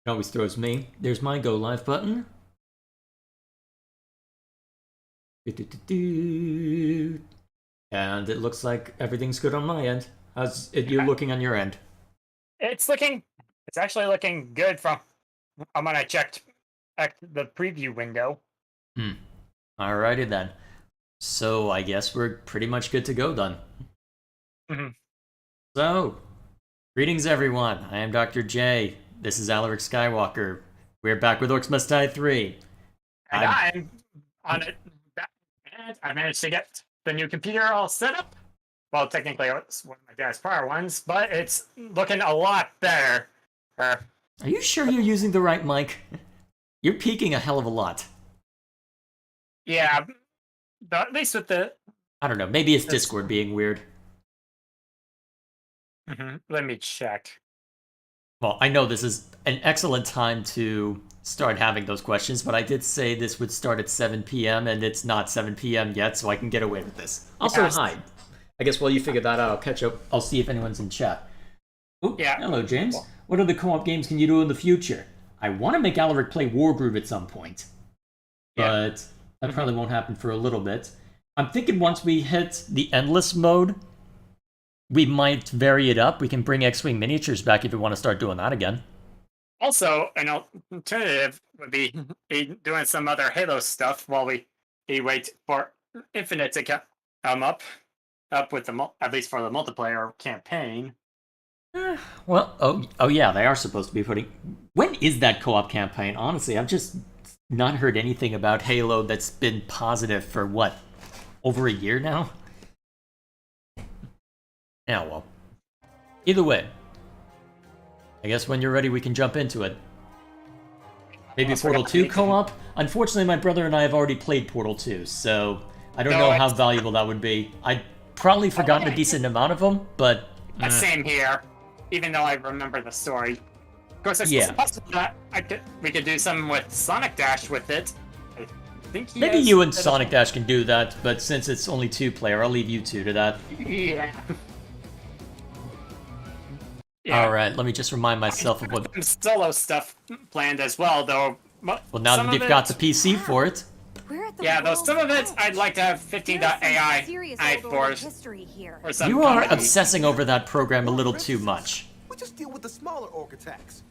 It always throws me. There's my go live button. And it looks like everything's good on my end. How's it you looking on your end? It's actually looking good from when I checked the preview window. Alrighty then. So I guess we're pretty much good to go then. Mhm. So, greetings everyone. I am Dr. J. This is Alaric Skywalker. We're back with Orcs Must Die 3. And I'm on it. And I managed to get the new computer all set up. Well, technically, it's one of my dad's prior ones, but it's looking a lot better. Are you sure you're using the right mic? You're peaking a hell of a lot. Yeah, but at least with the. I don't know, maybe it's Discord being weird. Let me check. Well, I know this is an excellent time to start having those questions, but I did say this would start at 7 p.m. and it's not 7 p.m. yet, so I can get away with this. Also, Yes. hi. I guess while you figure that out, I'll catch up. I'll see if anyone's in chat. Ooh, Yeah. Hello, James. What other co-op games can you do in the future? I want to make Alaric play Wargroove at some point, but that probably won't happen for a little bit. I'm thinking once we hit the endless mode, we might vary it up. We can bring X-Wing miniatures back if we want to start doing that again. Also, an alternative would be doing some other Halo stuff while we wait for Infinite to come up with at least for the multiplayer campaign. Well, oh yeah, they are supposed to be putting. When is that co-op campaign? Honestly, I've just not heard anything about Halo that's been positive for what, over a year now. Yeah, well, either way, I guess when you're ready, we can jump into it. Maybe Portal 2 co-op. Unfortunately, my brother and I have already played Portal 2, so I don't know how valuable that would be. I'd probably forgotten a decent amount of them, but Same here. Even though I remember the story. Of course, it's possible that we could do something with Sonic Dash with it. I think maybe you and Sonic Dash can do that, but since it's only 2-player, I'll leave you two to that. Yeah. Alright, let me just remind myself of what... Solo stuff planned as well, though. Well, now that you've got the PC for it. Yeah, though some of it I'd like to have 15.ai for some You are company. obsessing over that program a little too much. We just deal with the smaller orc attacks.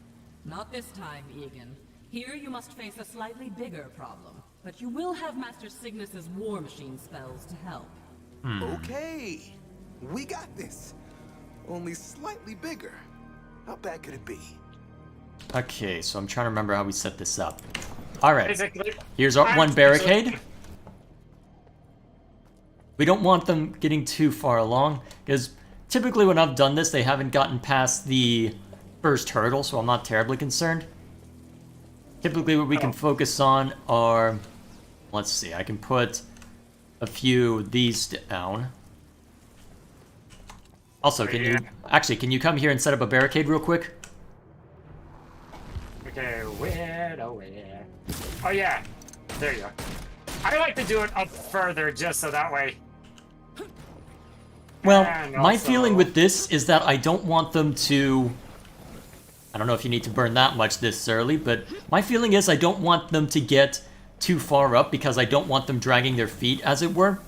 Not this time, Egan. Here you must face a slightly bigger problem, but you will have Master Cygnus's war machine spells to help. Okay, we got this. Only slightly bigger. How bad could it be? Okay, so I'm trying to remember how we set this up. Alright, Basically, here's our one barricade. We don't want them getting too far along, because typically when I've done this, they haven't gotten past the first hurdle, so I'm not terribly concerned. Typically what we can focus on are... Let's see, I can put a few of these down. Also, can you... Actually, can you come here and set up a barricade real quick? Okay, where? Oh yeah, there you go. I like to do it up further just so that way. Well, And my also- feeling with this is that I don't want them to... I don't know if you need to burn that much this early, but my feeling is I don't want them to get too far up because I don't want them dragging their feet, as it were.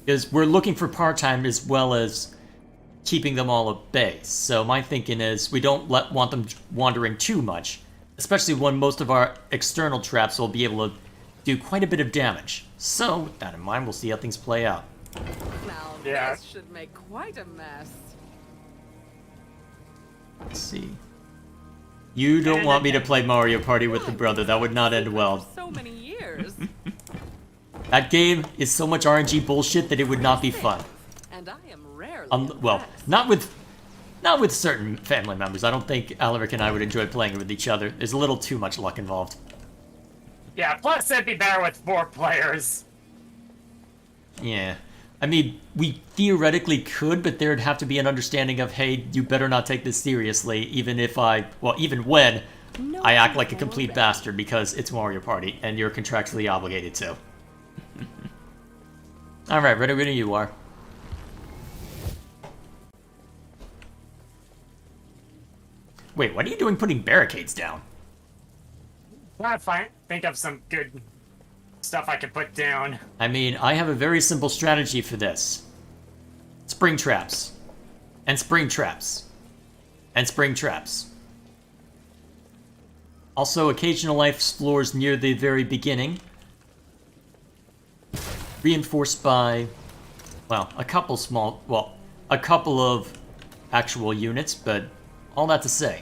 Because we're looking for part-time as well as keeping them all at bay. So my thinking is we don't want them wandering too much, especially when most of our external traps will be able to do quite a bit of damage. So, with that in mind, we'll see how things play out. Now Yeah. this should make quite a mess. Let's see. You don't want me to play Mario Party with the brother. That would not end well. For so many years. That game is so much RNG bullshit that it would not be fun. And I am rarely Well, impressed. not with certain family members. I don't think Alaric and I would enjoy playing it with each other. There's a little too much luck involved. Yeah, plus it'd be better with 4 players. Yeah. I mean, we theoretically could, but there'd have to be an understanding of, hey, you better not take this seriously, even when I act like a complete bastard because it's Mario Party, and you're contractually obligated to. Alright, ready you are. Wait, what are you doing putting barricades down? trying to think of some good stuff I could put down. I mean, I have a very simple strategy for this. Spring traps. And spring traps. And spring traps. Also, occasional life floors near the very beginning. Reinforced by, well, a couple of actual units, but all that to say.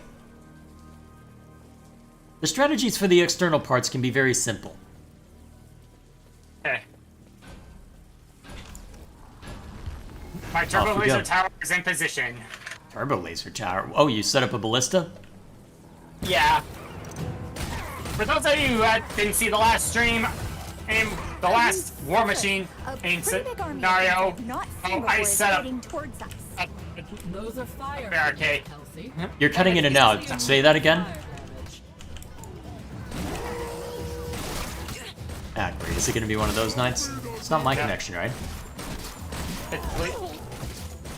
The strategies for the external parts can be very simple. Okay. My turbo Off we laser go. tower is in position. Turbo laser tower. Oh, you set up a ballista? Yeah. For those of you who didn't see the last stream, in the last War Machine in scenario, I set up a Those are fire barricade. Kelsey. You're cutting in and out. Say that again? Fire damage. Ah, great. Is it going to be one of those nights? It's not my Yeah. connection, right?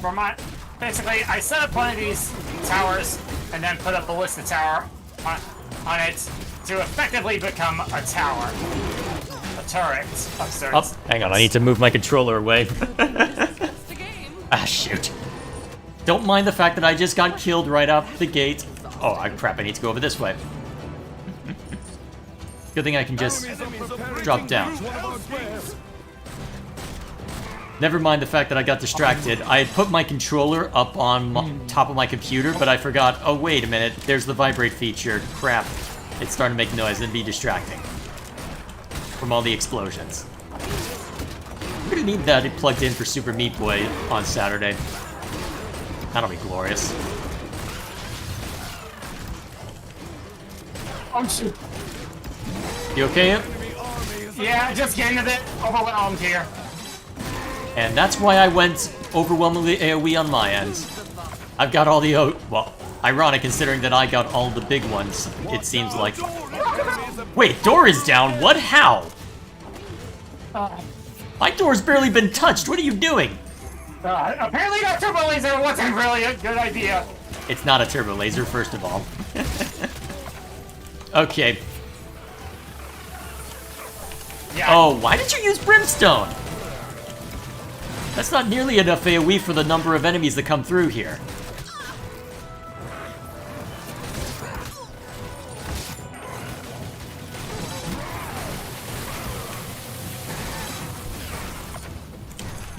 For my, basically, I set up one of these towers and then put a ballista tower on it to effectively become a tower. A turret of sorts. Oh, hang on. I need to move my controller away. That's the game. Ah, shoot. Don't mind the fact that I just got killed right off the gate. Oh, crap. I need to go over this way. Good thing I can just drop down. Never mind the fact that I got distracted. I had put my controller up on top of my computer, but I forgot, oh wait a minute, there's the vibrate feature. Crap. It's starting to make noise and be distracting. From all the explosions. I'm gonna need that plugged in for Super Meat Boy on Saturday. That'll be glorious. Oh shoot. You okay? Yeah, just getting a bit overwhelmed here. And that's why I went overwhelmingly AoE on my end. I've got all the well, ironic considering that I got all the big ones, it seems like. Wait, door is down? What? How? My door's barely been touched. What are you doing? Apparently that turbo laser wasn't really a good idea. It's not a turbo laser, first of all. Okay. Yeah. Oh, why did you use brimstone? That's not nearly enough AoE for the number of enemies that come through here.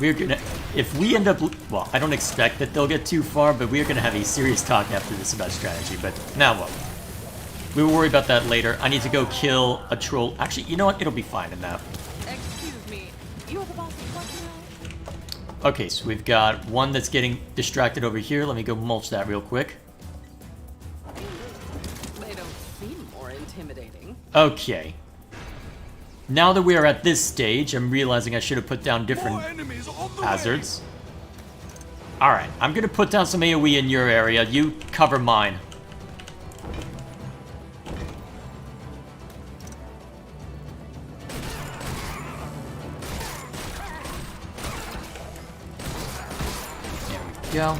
We're gonna, if we end up, well, I don't expect that they'll get too far, but we're gonna have a serious talk after this about strategy, but now what? We will worry about that later. I need to go kill a troll. Actually, you know what? It'll be fine in that. Excuse me. You're the boss of what now? Okay, so we've got one that's getting distracted over here. Let me go mulch that real quick. They don't seem more intimidating. Okay. Now that we are at this stage, I'm realizing I should have put down different hazards. Alright, I'm gonna put down some AoE in your area. You cover mine. There we go.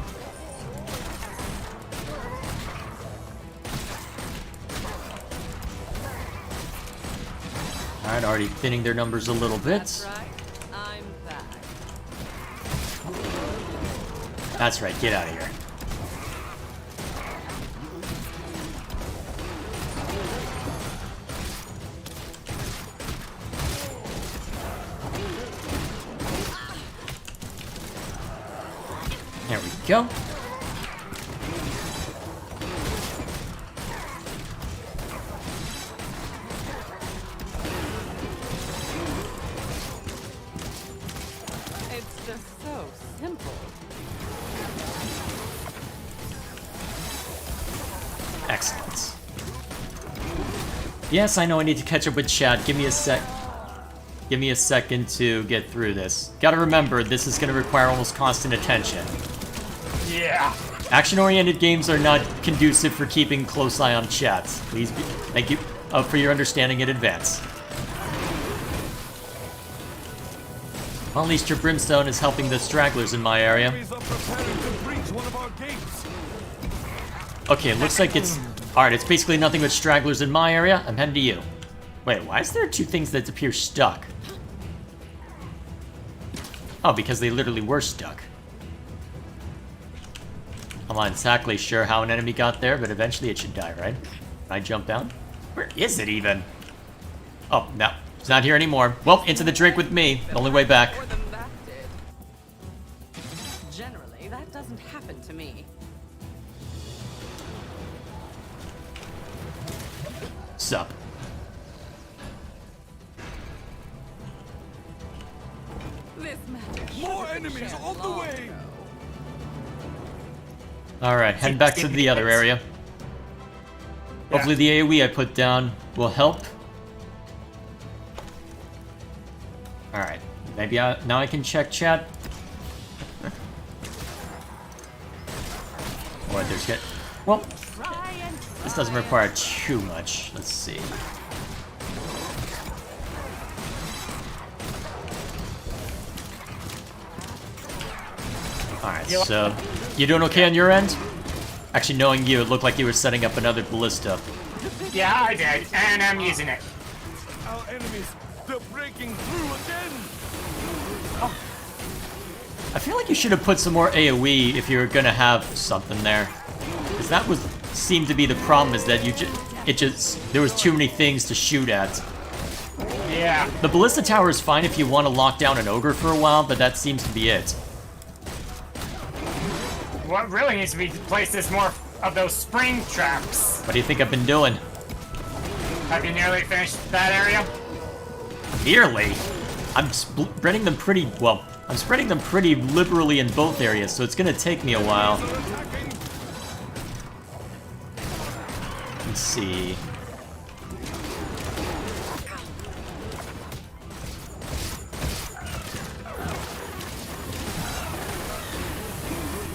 Alright, already thinning their numbers a little bit. Right? I'm back. That's right, get out of here. There we go. It's just so simple. Excellent. Yes, I know I need to catch up with chat. Give me a sec. Give me a second to get through this. Gotta remember, this is gonna require almost constant attention. Yeah. Action-oriented games are not conducive for keeping close eye on chats. Please be, thank you for your understanding in advance. Well, at least your brimstone is helping the stragglers in my area. Okay, it looks like it's... Alright, it's basically nothing but stragglers in my area. I'm heading to you. Wait, why is there two things that appear stuck? Oh, because they literally were stuck. I'm not exactly sure how an enemy got there, but eventually it should die, right? Can I jump down? Where is it even? Oh, no. It's not here anymore. Well, into the drink with me. The only way back. More than that did. Generally, that doesn't happen to me. Sup? This magic should More have been enemies shared on the long way! ago. Alright, heading back to the other area. Hopefully the AoE I put down will help. Alright, maybe now I can check chat. What, there's good. Well, this doesn't require too much. Let's see. Alright, so you doing okay on your end? Actually, knowing you, it looked like you were setting up another ballista. Yeah, I did, and I'm using it. Our enemies, they're breaking through again! I feel like you should have put some more AoE if you were gonna have something there. Because that seemed to be the problem, is that there was too many things to shoot at. Yeah. The ballista tower is fine if you want to lock down an ogre for a while, but that seems to be it. What really needs to be placed is more of those spring traps. What do you think I've been doing? Have you nearly finished that area? Nearly. I'm spreading them pretty well. I'm spreading them pretty liberally in both areas, so it's gonna take me a while. Let's see.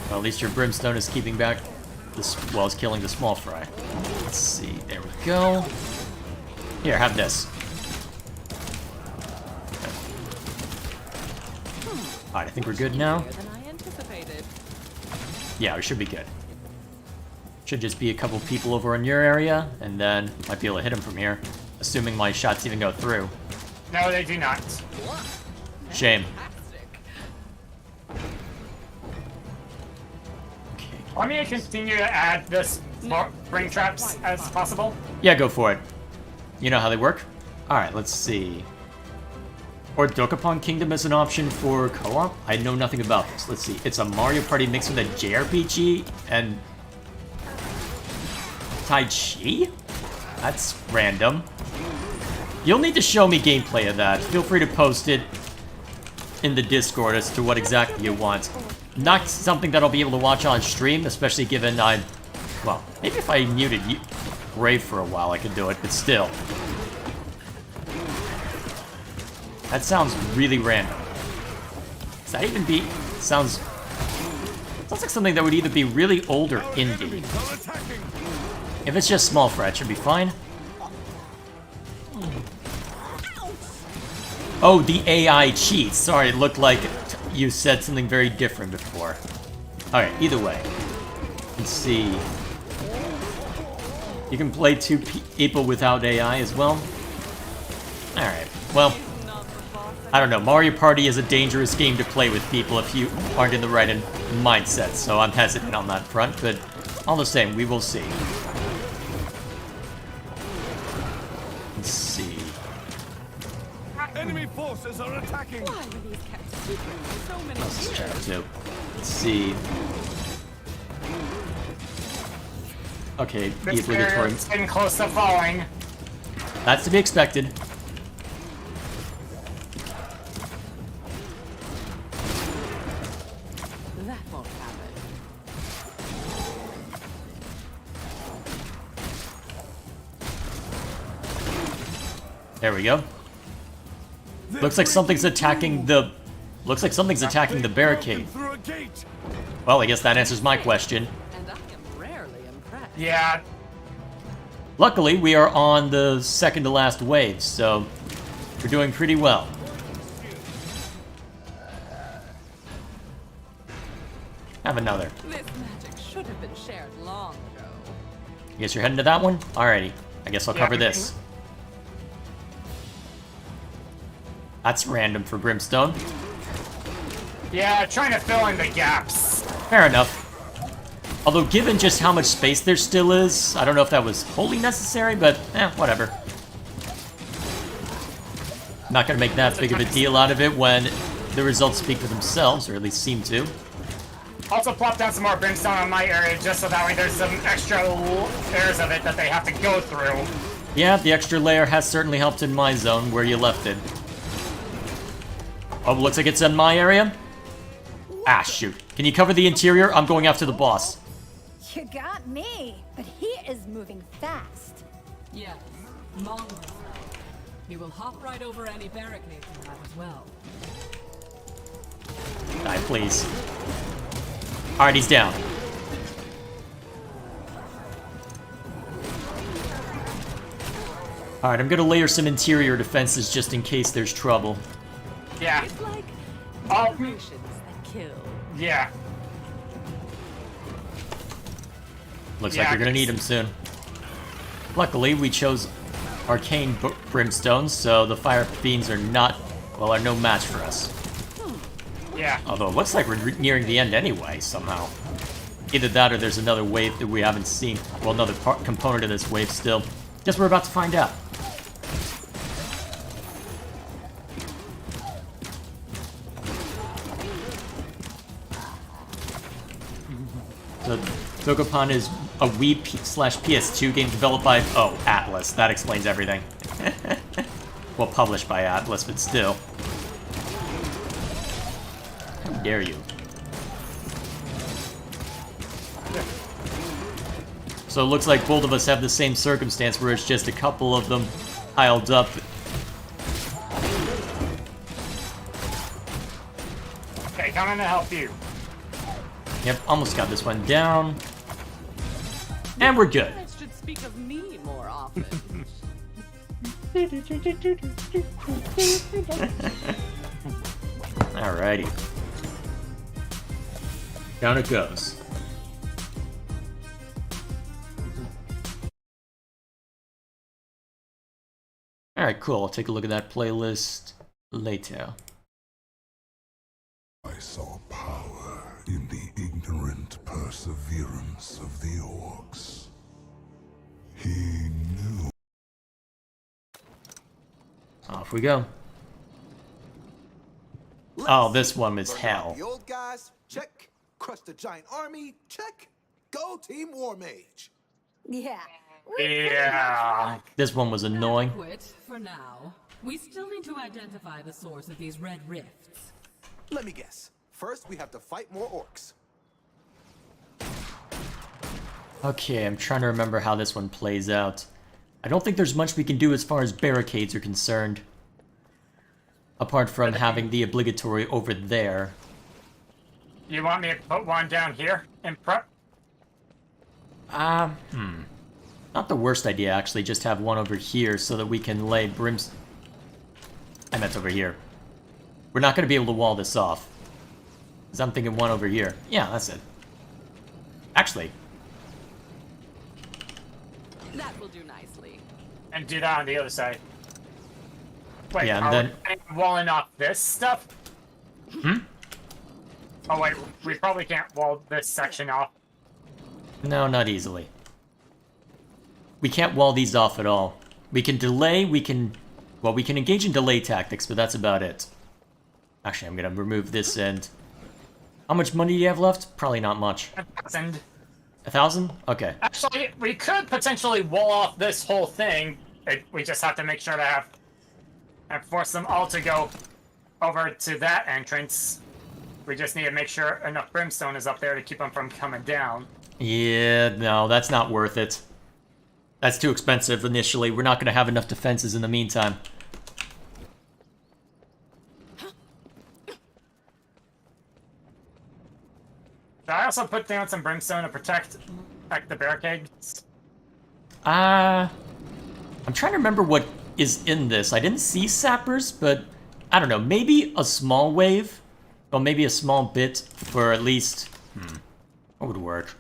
Well, at least your brimstone is keeping back this, well, it's killing the small fry. Let's see. There we go. Here, have this. Alright, I think we're good now. Than I anticipated. Yeah, we should be good. Should just be a couple people over in your area, and then might be able to hit them from here, assuming my shots even go through. No, they do not. Shame. Fantastic. Okay. Want me to continue to add this more spring traps as possible? Yeah, go for it. You know how they work? Alright, let's see. Or Dokapon Kingdom is an option for co-op? I know nothing about this. Let's see. It's a Mario Party mixed with a JRPG and Tai Chi? That's random. You'll need to show me gameplay of that. Feel free to post it in the Discord as to what exactly you want. Not something that I'll be able to watch on stream, especially given well, maybe if I muted Brave for a while I could do it, but still. That sounds really random. Does that even be... Sounds like something that would either be really old or indie. If it's just small fry, it should be fine. Oh, the AI cheats. Sorry, it looked like you said something very different before. Alright, either way. Let's see. You can play two people without AI as well. Alright, well... I don't know, Mario Party is a dangerous game to play with people if you aren't in the right mindset, so I'm hesitant on that front, but all the same, we will see. Let's see. Enemy forces are attacking! Why were these kept secret for so many Let's years? check too. Let's see. Okay, the This obligatory. is getting close to falling. That's to be expected. That won't happen. There we go. Looks like something's attacking the... Looks like something's attacking the barricade. Through a gate. Well, I guess that answers my question. And I am rarely impressed. Yeah, Luckily, we are on the second to last wave, so we're doing pretty well. Have another. This magic should have been shared long ago. I guess you're heading to that one? Alrighty. I guess I'll Yeah, cover we this. That's random for brimstone. Yeah, trying to fill in the gaps. Fair enough. Although, given just how much space there still is, I don't know if that was wholly necessary, but whatever. Not gonna make that big of a deal out of it when the results speak for themselves, or at least seem to. Also plop down some more brimstone on my area, just so that way there's some extra layers of it that they have to go through. Yeah, the extra layer has certainly helped in my zone, where you left it. Oh, looks like it's in my area? Ah, shoot. Can you cover the interior? I'm going after the boss. You got me, but he is moving fast. Yes, mongrel. He will hop right over any barricades you have as well. Die, please. Alright, he's down. Alright, I'm gonna layer some interior defenses just in case there's trouble. Yeah. It's like Oh, decorations that kill. yeah. Looks Yeah, like we're gonna I need them soon. Luckily, we chose arcane brimstones, so the fire fiends are no match for us. Yeah. Although it looks like we're nearing the end anyway, somehow. Either that or there's another wave that we haven't seen. Well, another component of this wave still. Guess we're about to find out. So, Dokapon is a Wii/PS2 game developed by, Atlas. That explains everything. Well, published by Atlas, but still. How dare you? So it looks like both of us have the same circumstance where it's just a couple of them piled up. Okay, coming to help you. Yep, almost got this one down. And we're good. You should speak of me more often. Alrighty. Down it goes. Alright, cool. I'll take a look at that playlist later. I saw power in the ignorant perseverance of the orcs. He knew. Off we go. Oh, this one is hell. The old guys, check. Crush the giant army, check. Go Team War Mage. Yeah. Yeah. This one was annoying. Quit for now. We still need to identify the source of these red rifts. Let me guess. First, we have to fight more orcs. Okay, I'm trying to remember how this one plays out. I don't think there's much we can do as far as barricades are concerned. Apart from having the obligatory over there. You want me to put one down here in prep? Not the worst idea, actually, just have one over here so that we can lay brims... I meant over here. We're not going to be able to wall this off. Because I'm thinking one over here. Yeah, that's it. Actually, That will do nicely. And do that on the other side. Wait, Yeah, and are then- we walling off this stuff? Oh wait, we probably can't wall this section off. no, not easily. We can't wall these off at all. We can delay, we can engage in delay tactics, but that's about it. Actually, I'm going to remove this end. How much money do you have left? Probably not much. 1,000. 1,000? Okay. Actually, we could potentially wall off this whole thing. We just have to make sure to have and force them all to go over to that entrance. We just need to make sure enough brimstone is up there to keep them from coming down. Yeah, no, that's not worth it. That's too expensive initially. We're not going to have enough defenses in the meantime. Should I also put down some brimstone to protect like the barricades? I'm trying to remember what is in this. I didn't see sappers, but I don't know. Maybe a small wave? Well, maybe a small bit for at least... What would work?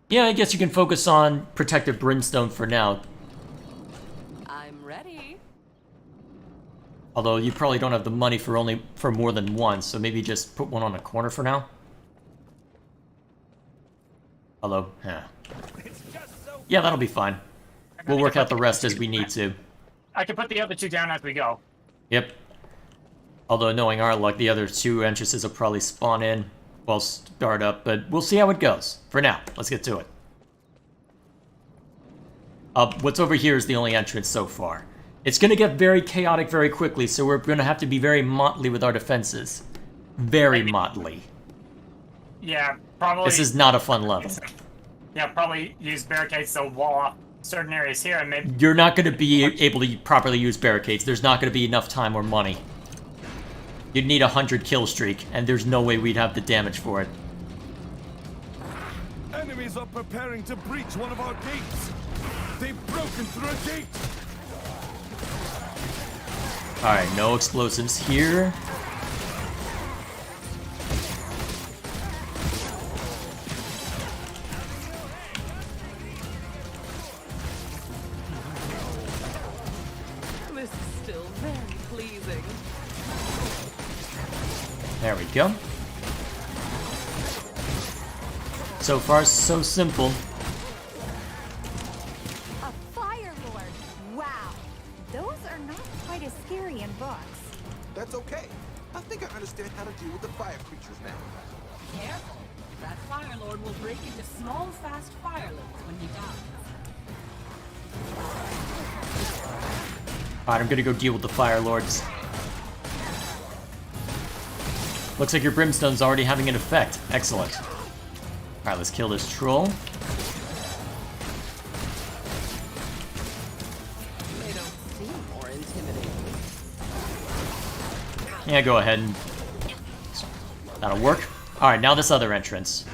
Yeah, I guess you can focus on protective brimstone for now. I'm ready. Although you probably don't have the money for more than one, so maybe just put one on a corner for now. Hello? Yeah. Yeah, that'll be fine. We'll work out the rest as we need to. I can put the other two down as we go. Yep. Although, knowing our luck, the other two entrances will probably spawn in while start up, but we'll see how it goes. For now, let's get to it. What's over here is the only entrance so far. It's going to get very chaotic very quickly, so we're going to have to be very motley with our defenses. Very motley. Yeah, probably. This is not a fun level. Yeah, probably use barricades to wall off certain areas here, and maybe... You're not going to be able to properly use barricades. There's not going to be enough time or money. You'd need a 100 kill streak, and there's no way we'd have the damage for it. Enemies are preparing to breach one of our gates. They've broken through a gate. Alright, no explosives here. This is still very pleasing. There we go. So far, so simple. A Fire Lord. Wow. Those are not quite as scary in books. That's okay. I think I understand how to deal with the fire creatures now. Careful. That Fire Lord will break into small, fast firelets when he dies. Alright, I'm gonna go deal with the Fire Lords. Looks like your Brimstone's already having an effect. Excellent. Alright, let's kill this troll. They don't seem more intimidating. Yeah, go ahead and... That'll work. Alright, now this other entrance.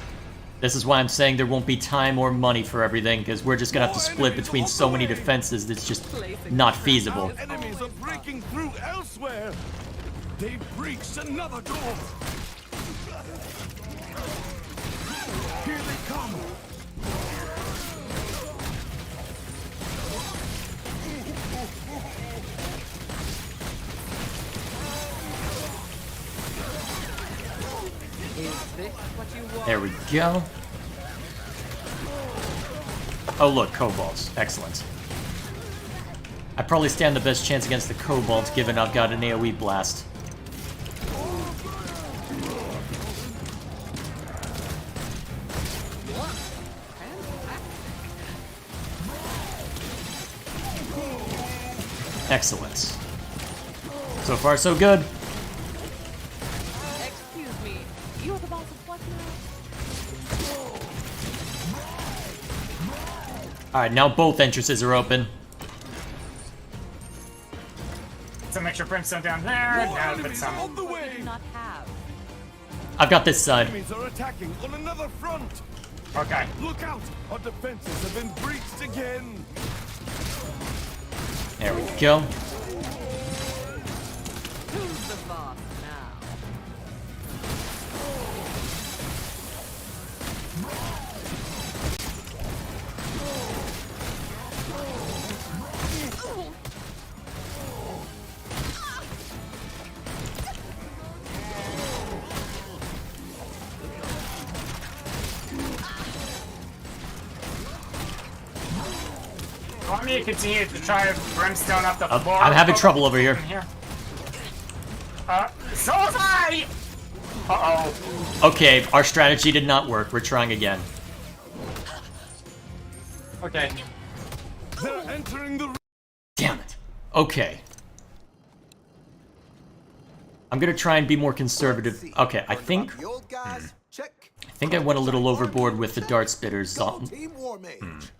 This is why I'm saying there won't be time or money for everything, because we're just gonna have to split between so many defenses that's just not feasible. Enemies are breaking through elsewhere. They've breached another door. Here they come. Is this what you want? There we go. Oh look, kobolds. Excellent. I probably stand the best chance against the kobolds, given I've got an AoE blast. Excellent. So far, so good. Excuse me. You're the boss of what now? Alright, now both entrances are open. So make sure Brimstone down there. More Now put enemies some... on the Do way. not have. I've got this side. Enemies are attacking on another front. Okay. Look out! Our defenses have been breached again. There we go. Who's the boss now? Want me to continue to try to Brimstone up the floor? I'm having trouble over here. So was I! Uh-oh. Okay, our strategy did not work. We're trying again. Okay. They're entering the. Damn it. Okay. I'm gonna try and be more conservative. Okay, I think The old guys, check. I went a little overboard with the dart spitters. Go Team War Mage.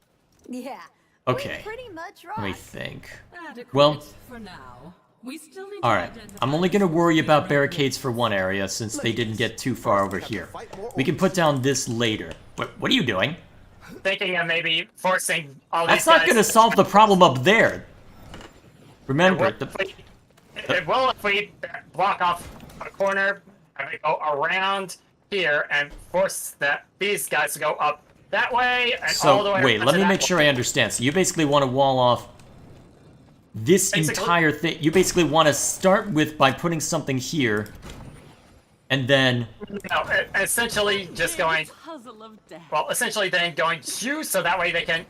Yeah. Okay. We pretty much Let me rock. think. Adequate Well- for now. We still need to Alright, identify I'm only gonna the worry about surrounding barricades for one area since they didn't get too far over here. We can put down this later. What are you doing? Thinking of maybe forcing all That's these not guys... gonna solve the problem up there. Remember, It will if we block off a corner and we go around here and force these guys to go up that way and all the so way wait, around let to me that make sure I understand. So you basically want to wall off this Basically- entire thing. You basically want to start with by putting something here, and then No, essentially just going. Puzzle of death. Well, essentially then going to, so that way they can.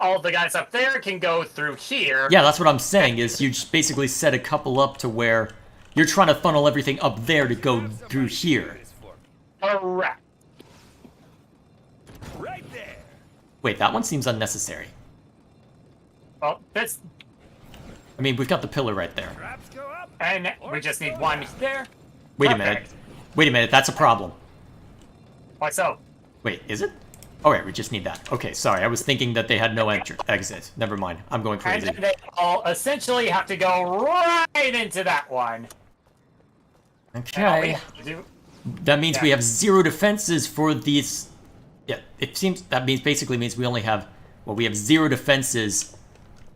All the guys up there can go through here. yeah, that's what I'm saying. Is you just basically set a couple up to where you're trying to funnel everything up there to go through here. Correct. Right there. Wait, that one seems unnecessary. Well, this, I mean, we've got the pillar right there. Traps go up. and we just need one there. Wait a Perfect. minute. Wait a minute. That's a problem. Why so? Wait, is it? Oh, right, we just need that. Okay, sorry. I was thinking that they had no exit. Never mind. I'm going And crazy. they all essentially have to go right into that one. And all we Okay. have to do- That means we Yeah. have 0 defenses for these. Yeah, it seems that basically means we only have. Well, we have 0 defenses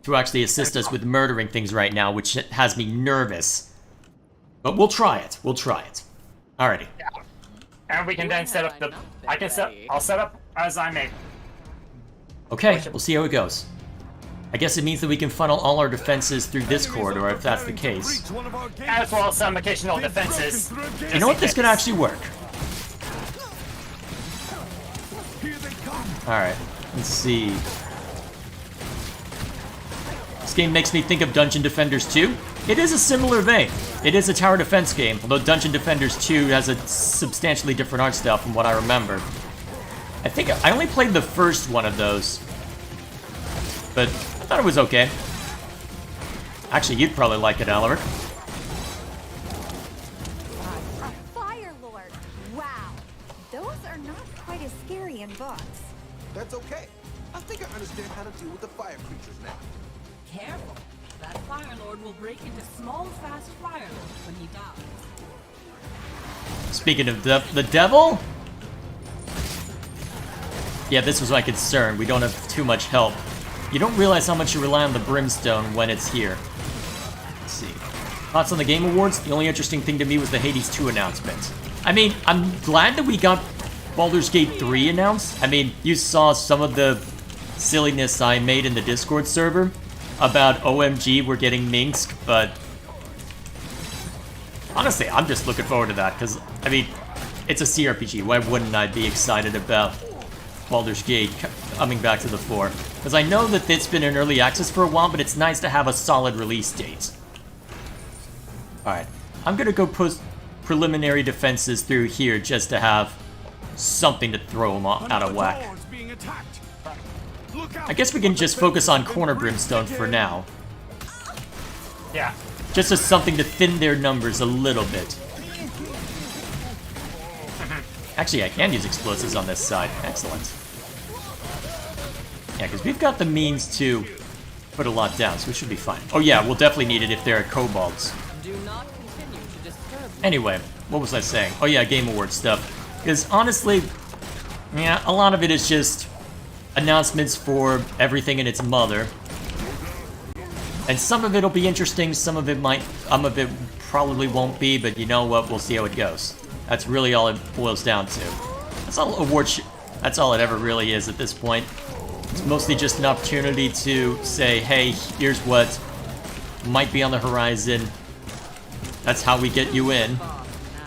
to actually assist us with murdering things right now, which has me nervous. But we'll try it. We'll try it. Alrighty. And we can then set up the. I can set. I'll set up as I may. Okay, we'll see how it goes. I guess it means that we can funnel all our defenses through this corridor if that's the case. Breach one of our gates. As well as some occasional They've broken defenses. through a gate. You know what? This could actually work. Here they come. Alright, let's see. This game makes me think of Dungeon Defenders 2. It is a similar vein. It is a tower defense game, although Dungeon Defenders 2 has a substantially different art style from what I remember. I think I only played the first one of those, but I thought it was okay. Actually, you'd probably like it, Alaric. A fire lord. Wow. Those are not quite as scary in books. That's okay. I think I understand how to deal with the fire creatures now. Careful. That Fire Lord will break into small, fast fire lords when he dies. Speaking of the devil? Yeah, this was my concern. We don't have too much help. You don't realize how much you rely on the brimstone when it's here. Let's see. Thoughts on the Game Awards? The only interesting thing to me was the Hades 2 announcement. I mean, I'm glad that we got Baldur's Gate 3 announced. I mean, you saw some of the silliness I made in the Discord server about OMG, we're getting Minsk, but honestly, I'm just looking forward to that, because, I mean, it's a CRPG. Why wouldn't I be excited about Baldur's Gate coming back to the fore? Because I know that it's been in early access for a while, but it's nice to have a solid release date. Alright, I'm gonna go post preliminary defenses through here just to have something to throw them out of whack. Doors being attacked. Look out. I guess we can just focus on corner brimstone for now. Yeah. Just as something to thin their numbers a little bit. Actually, I can use explosives on this side. Excellent. Yeah, because we've got the means to put a lot down, so we should be fine. Oh yeah, we'll definitely need it if there are kobolds. Do not continue to disturb me. Anyway, what was I saying? Oh yeah, Game Awards stuff. Because honestly, yeah, a lot of it is just announcements for everything and its mother. And some of it'll be interesting, some of it probably won't be, but you know what, we'll see how it goes. That's really all it boils down to. That's all that's all it ever really is at this point. It's mostly just an opportunity to say, hey, here's what might be on the horizon. That's how we get you in.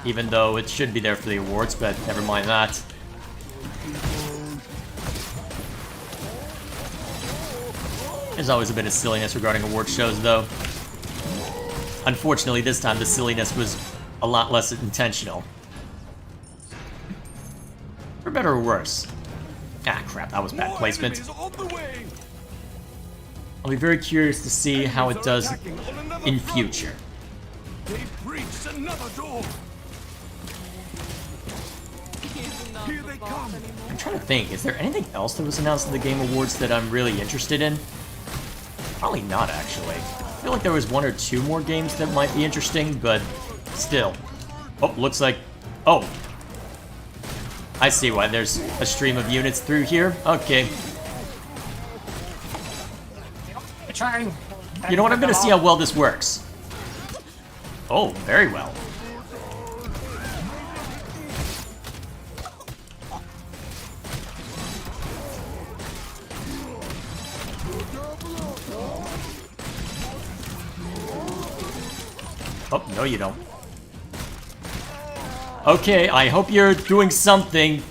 Even though it should be there for the awards, but never mind that. There's always a bit of silliness regarding award shows, though. Unfortunately, this time the silliness was a lot less intentional. For better or worse. Ah, crap, that was bad More placement. enemies on the way. I'll be very curious to see how it does Attacking on another in front. future. They've breached another door. Here they come. I'm trying to think, is there anything else that was announced in the Game Awards that I'm really interested in? Probably not, actually. I feel like there was 1 or 2 more games that might be interesting, but still. Oh, looks like... Oh. I see why there's a stream of units through here. Okay. Trying. You know what? I'm gonna see how well this works. Oh, very well. Oh, no you don't. Okay, I hope you're doing something,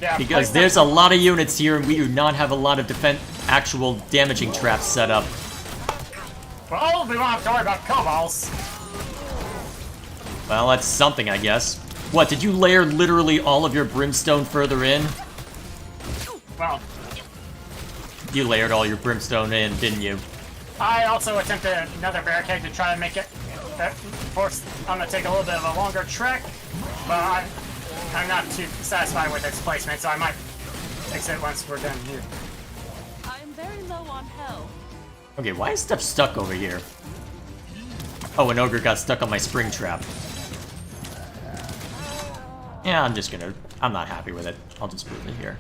Yeah, because place there's a lot of units here and we do not have a lot of actual damaging traps set up. Well, we won't have to worry about kobolds. Well, that's something, I guess. What, did you layer literally all of your brimstone further in? Well, You layered all your brimstone in, didn't you? I also attempted another barricade to try and make it. I'm gonna take a little bit of a longer trek, but I'm not too satisfied with its placement, so I might fix it once we're done here. I'm very low on health. Okay, why is stuff stuck over here? Oh, an ogre got stuck on my spring trap. Yeah, I'm not happy with it. I'll just move it here.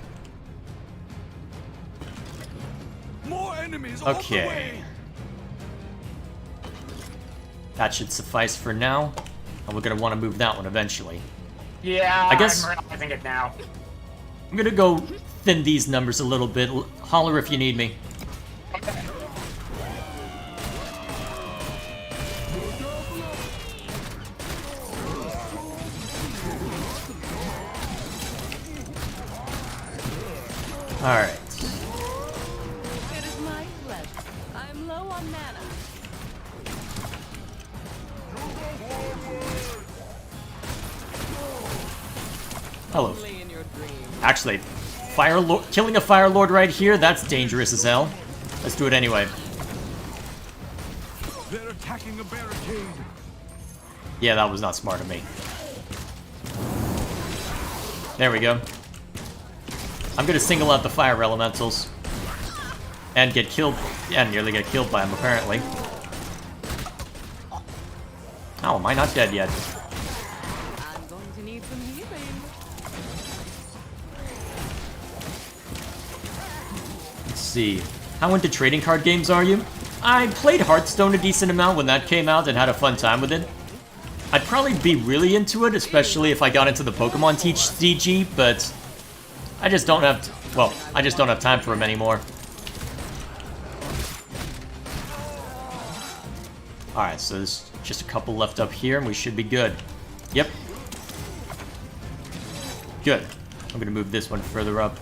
More enemies on the Okay. way. That should suffice for now. And we're gonna want to move that one eventually. Yeah, I guess- I'm realizing it now. I'm gonna go thin these numbers a little bit. Holler if you need me. Alright. It is my pleasure. I'm low on mana. Hello. Only in your dreams. Actually, killing a Fire Lord right here, that's dangerous as hell. Let's do it anyway. They're attacking a barricade. Yeah, that was not smart of me. There we go. I'm gonna single out the fire elementals. And get killed, and nearly get killed by them, apparently. Oh, am I not dead yet? I'm going to need some healing. Let's see. How into trading card games are you? I played Hearthstone a decent amount when that came out and had a fun time with it. I'd probably be really into it, especially if I got into the Pokemon TCG, but I just don't have, I just don't have time for them anymore. Alright, so there's just a couple left up here, and we should be good. Yep. Good. I'm gonna move this one further up.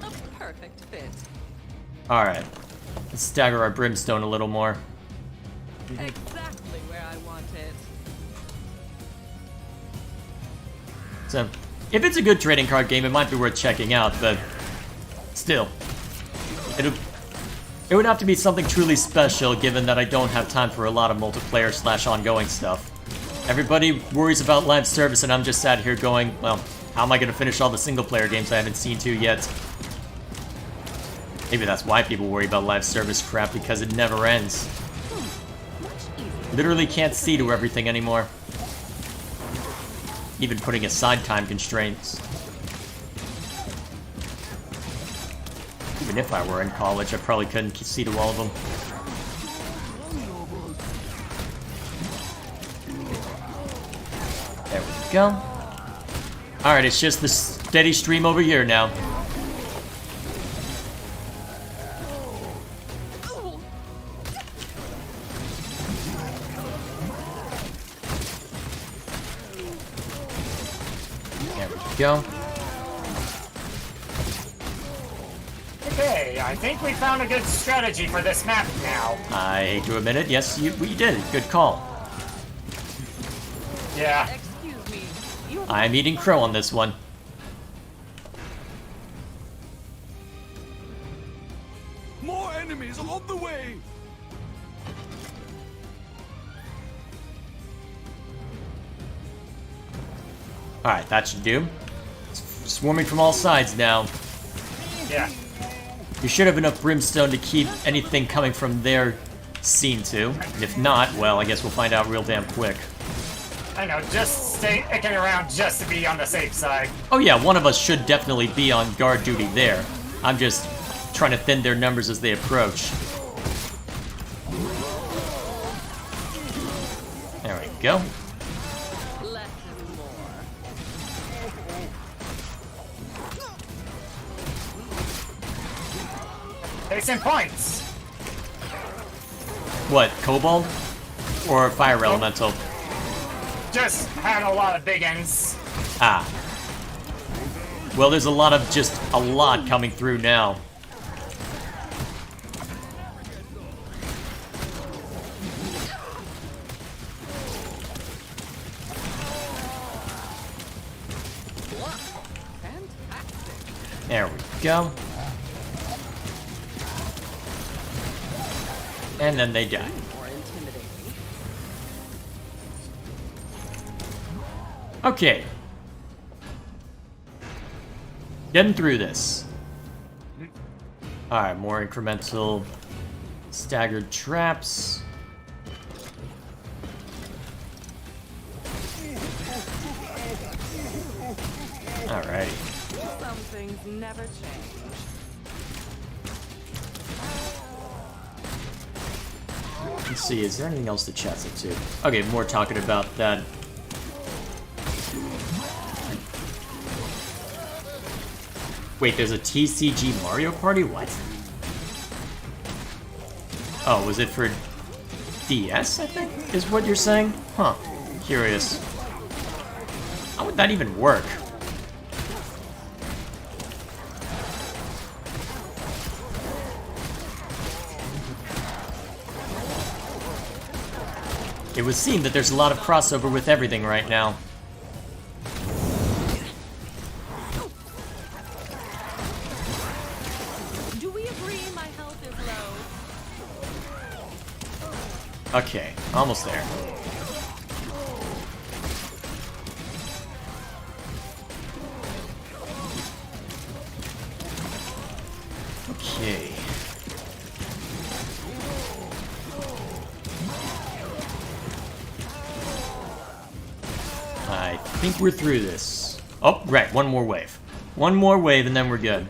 A perfect fit. Alright. Let's stagger our brimstone a little more. Exactly where I want it. So, if it's a good trading card game, it might be worth checking out, but still. It would have to be something truly special, given that I don't have time for a lot of multiplayer / ongoing stuff. Everybody worries about live service, and I'm just sat here going, well, how am I going to finish all the single-player games I haven't seen to yet? Maybe that's why people worry about live service crap, because it never ends. Literally can't see to everything anymore. Even putting aside time constraints. Even if I were in college, I probably couldn't see to all of them. There we go. Alright, it's just the steady stream over here now. There we go. Okay, I think we found a good strategy for this map now. I hate to admit it, yes, we did. Good call. Yeah. Excuse me. You I'm eating crow on this one. More enemies on the way. Alright, that should do. It's swarming from all sides now. Yeah. You should have enough brimstone to keep anything coming from there seen to. And if not, well, I guess we'll find out real damn quick. I know, just stay icking around just to be on the safe side. Oh yeah, one of us should definitely be on guard duty there. I'm just trying to thin their numbers as they approach. There we go. less is more. Case in points. What, Kobold? Or Fire Elemental? Just had a lot of big ends. Ah. Well, there's a lot coming through now. There we go. And then they die. Okay. Getting through this. Alright, more incremental staggered traps. Alrighty. Some things never change. Let's see, is there anything else to chat to? Okay, more talking about that. Wait, there's a TCG Mario Party? What? Oh, was it for DS, I think, is what you're saying? Huh. Curious. How would that even work? It would seem that there's a lot of crossover with everything right now. Do we agree my health is low? Okay, almost there. Okay. I think we're through this. Oh, right, one more wave. One more wave and then we're good.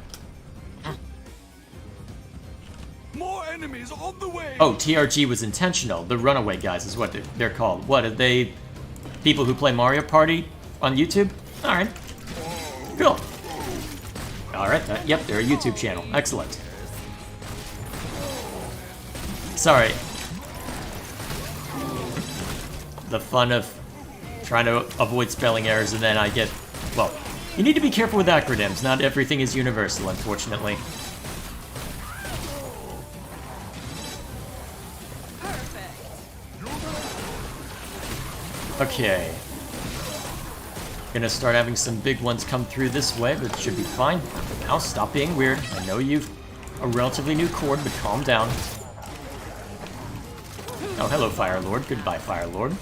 More enemies on the way. Oh, TRG was intentional. The runaway guys is what they're called. What, are they people who play Mario Party on YouTube? Alright. Cool. Alright, yep, they're a YouTube channel. Excellent. Sorry. The fun of trying to avoid spelling errors and then I get... Well, you need to be careful with acronyms. Not everything is universal, unfortunately. Okay. Gonna start having some big ones come through this way, but it should be fine. Now, stop being weird. I know you've a relatively new chord, but calm down. Oh, hello, Fire Lord. Goodbye, Fire Lord.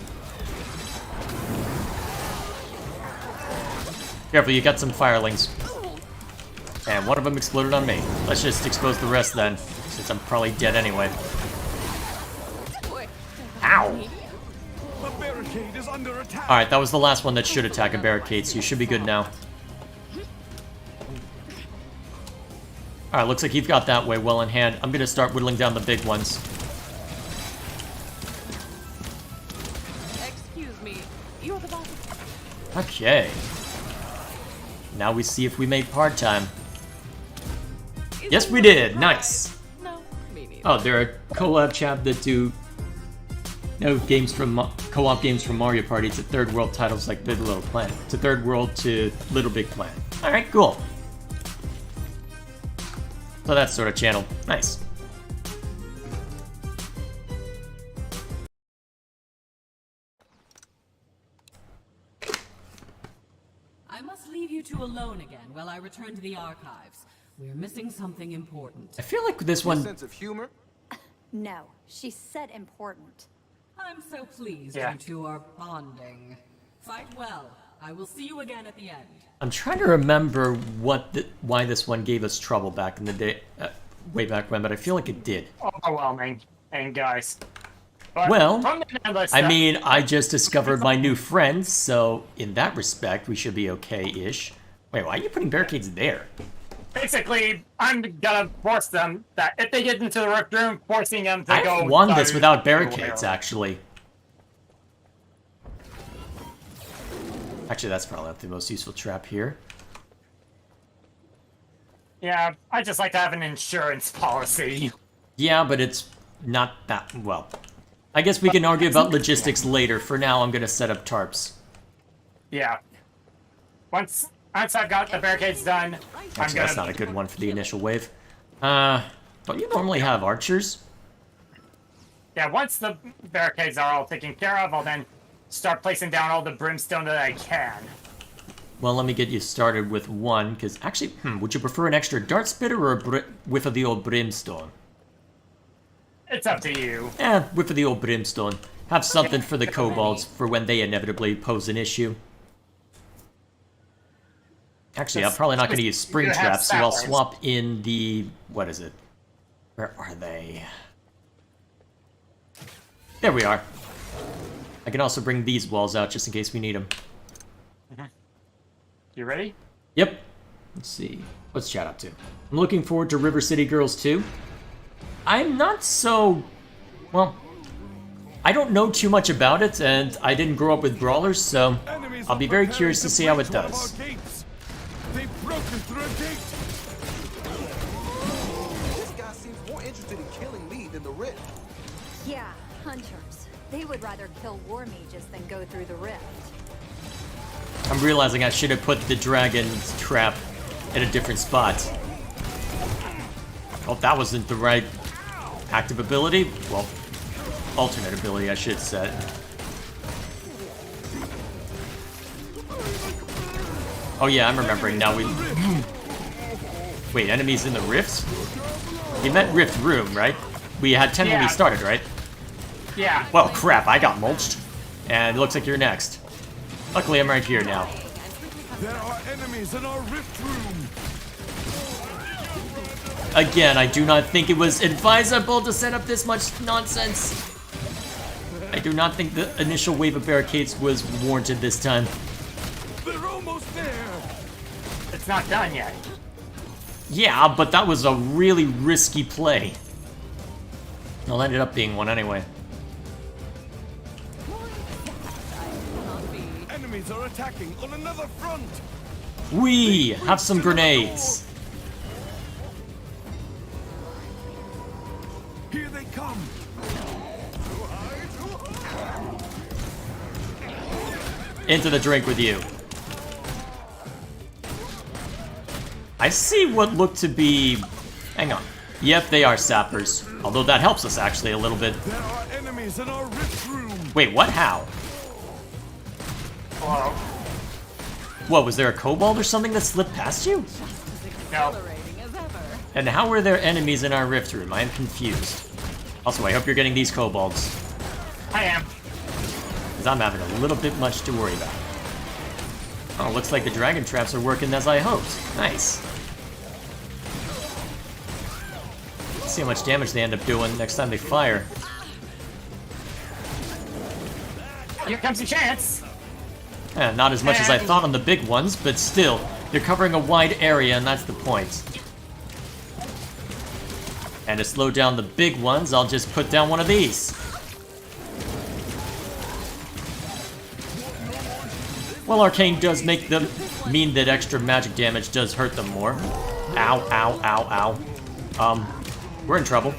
Careful, you got some firelings. And one of them exploded on me. Let's just expose the rest then, since I'm probably dead anyway. Ow! The barricade is under attack. Alright, that was the last one that should attack a barricade, so you should be good now. Alright, looks like you've got that way well in hand. I'm gonna start whittling down the big ones. Excuse me, you're the boss. Okay. Now we see if we made part time. Yes, we did! Nice! No, me neither. Oh, they're a collab chat that do games from co-op games from Mario Party to third world titles like Big Little Planet. To third world to Little Big Planet. Alright, cool. So that sort of channel. Nice. I must leave you two alone again while I return to the archives. We're missing something important. I feel like this Your one... sense of humor? No, she said important. I'm so pleased Yeah. you two are bonding. Fight well. I will see you again at the end. I'm trying to remember why this one gave us trouble back in the day, way back when, but I feel like it did. Overwhelming. And guys. But Well, from the endless I stuff- mean, I just discovered my new friends, so in that respect, we should be okay-ish. Wait, why are you putting barricades there? basically, I'm gonna force them that if they get into the rift room, forcing them to go. I've won this through without the barricades, wheel. actually. Actually, that's probably not the most useful trap here. Yeah, I just like to have an insurance policy. Yeah, but it's not that well. I guess we can argue about logistics later. For now, I'm gonna set up tarps. Yeah. Once I've got the barricades done, Actually, that's not a good one for the initial wave. Don't you normally have archers? Yeah, once the barricades are all taken care of, I'll then start placing down all the brimstone that I can. Well, let me get you started with one, because actually, would you prefer an extra dart spitter or a whiff of the old brimstone? It's up to you. Whiff of the old brimstone. Have something for the kobolds for when they inevitably pose an issue. Actually, I'm probably not going to use spring traps, so I'll swap in the... What is it? Where are they? There we are. I can also bring these walls out just in case we need them. You ready? Yep. Let's see. What's chat up to? I'm looking forward to River City Girls 2. I'm not so... Well, I don't know too much about it, and I didn't grow up with brawlers, so I'll be very curious to see how it does. They've broken through a gate. This guy seems more interested in killing me than the rift. Yeah, hunters. They would rather kill war mages than go through the rift. I'm realizing I should have put the dragon's trap in a different spot. Oh, that wasn't the right active ability. Well, alternate ability, I should say. Oh yeah, I'm remembering now. Wait, enemies in the rifts? You meant rift room, right? We had 10 when we started, right? Yeah. Well, crap, I got mulched. And it looks like you're next. Luckily, I'm right here now. There are enemies in our rift room. Again, I do not think it was advisable to set up this much nonsense. I do not think the initial wave of barricades was warranted this time. They're almost there. It's not done yet. Yeah, but that was a really risky play. Well, it ended up being one anyway. Enemies are attacking on another front. We have some grenades. Here they come. Into the drink with you. I see what looked to be... Hang on. Yep, they are sappers. Although that helps us actually a little bit. There are enemies in our rift room. Wait, what? How? Hello? What, was there a kobold or something that slipped past you? No. And how were there enemies in our rift room? I am confused. Also, I hope you're getting these kobolds. I am. Because I'm having a little bit much to worry about. Oh, looks like the dragon traps are working as I hoped. Nice. Let's see how much damage they end up doing next time they fire. Here comes your chance. Not as much as I thought on the big ones, but still, they're covering a wide area, and that's the point. And to slow down the big ones, I'll just put down one of these. Well, Arcane does make them mean that extra magic damage does hurt them more. Ow, ow, ow, ow. We're in trouble.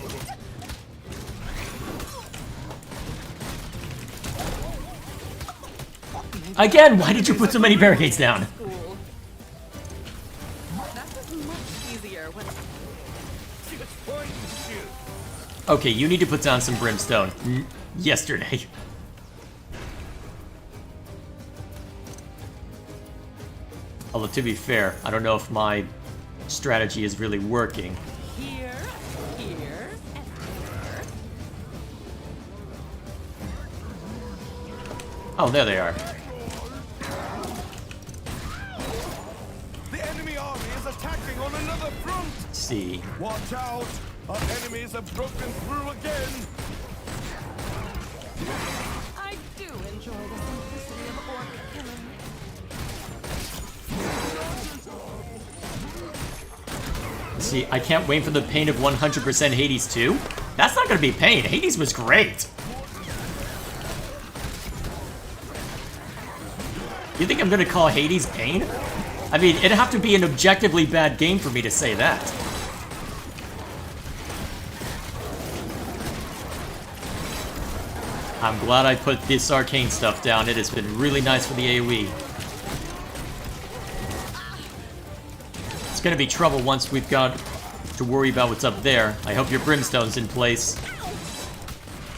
Again, why did you put so many barricades down? Okay, you need to put down some brimstone. Yesterday. Although, to be fair, I don't know if my strategy is really working. Here, here, and here. Oh, there they are. The enemy army is attacking on another front. Let's see. Watch out. Our enemies have broken through again. I do enjoy the simplicity of orc killing. Let's see, I can't wait for the pain of 100% Hades 2. That's not gonna be pain. Hades was great. You think I'm gonna call Hades pain? I mean, it'd have to be an objectively bad game for me to say that. I'm glad I put this arcane stuff down. It has been really nice for the AoE. It's gonna be trouble once we've got to worry about what's up there. I hope your brimstone's in place.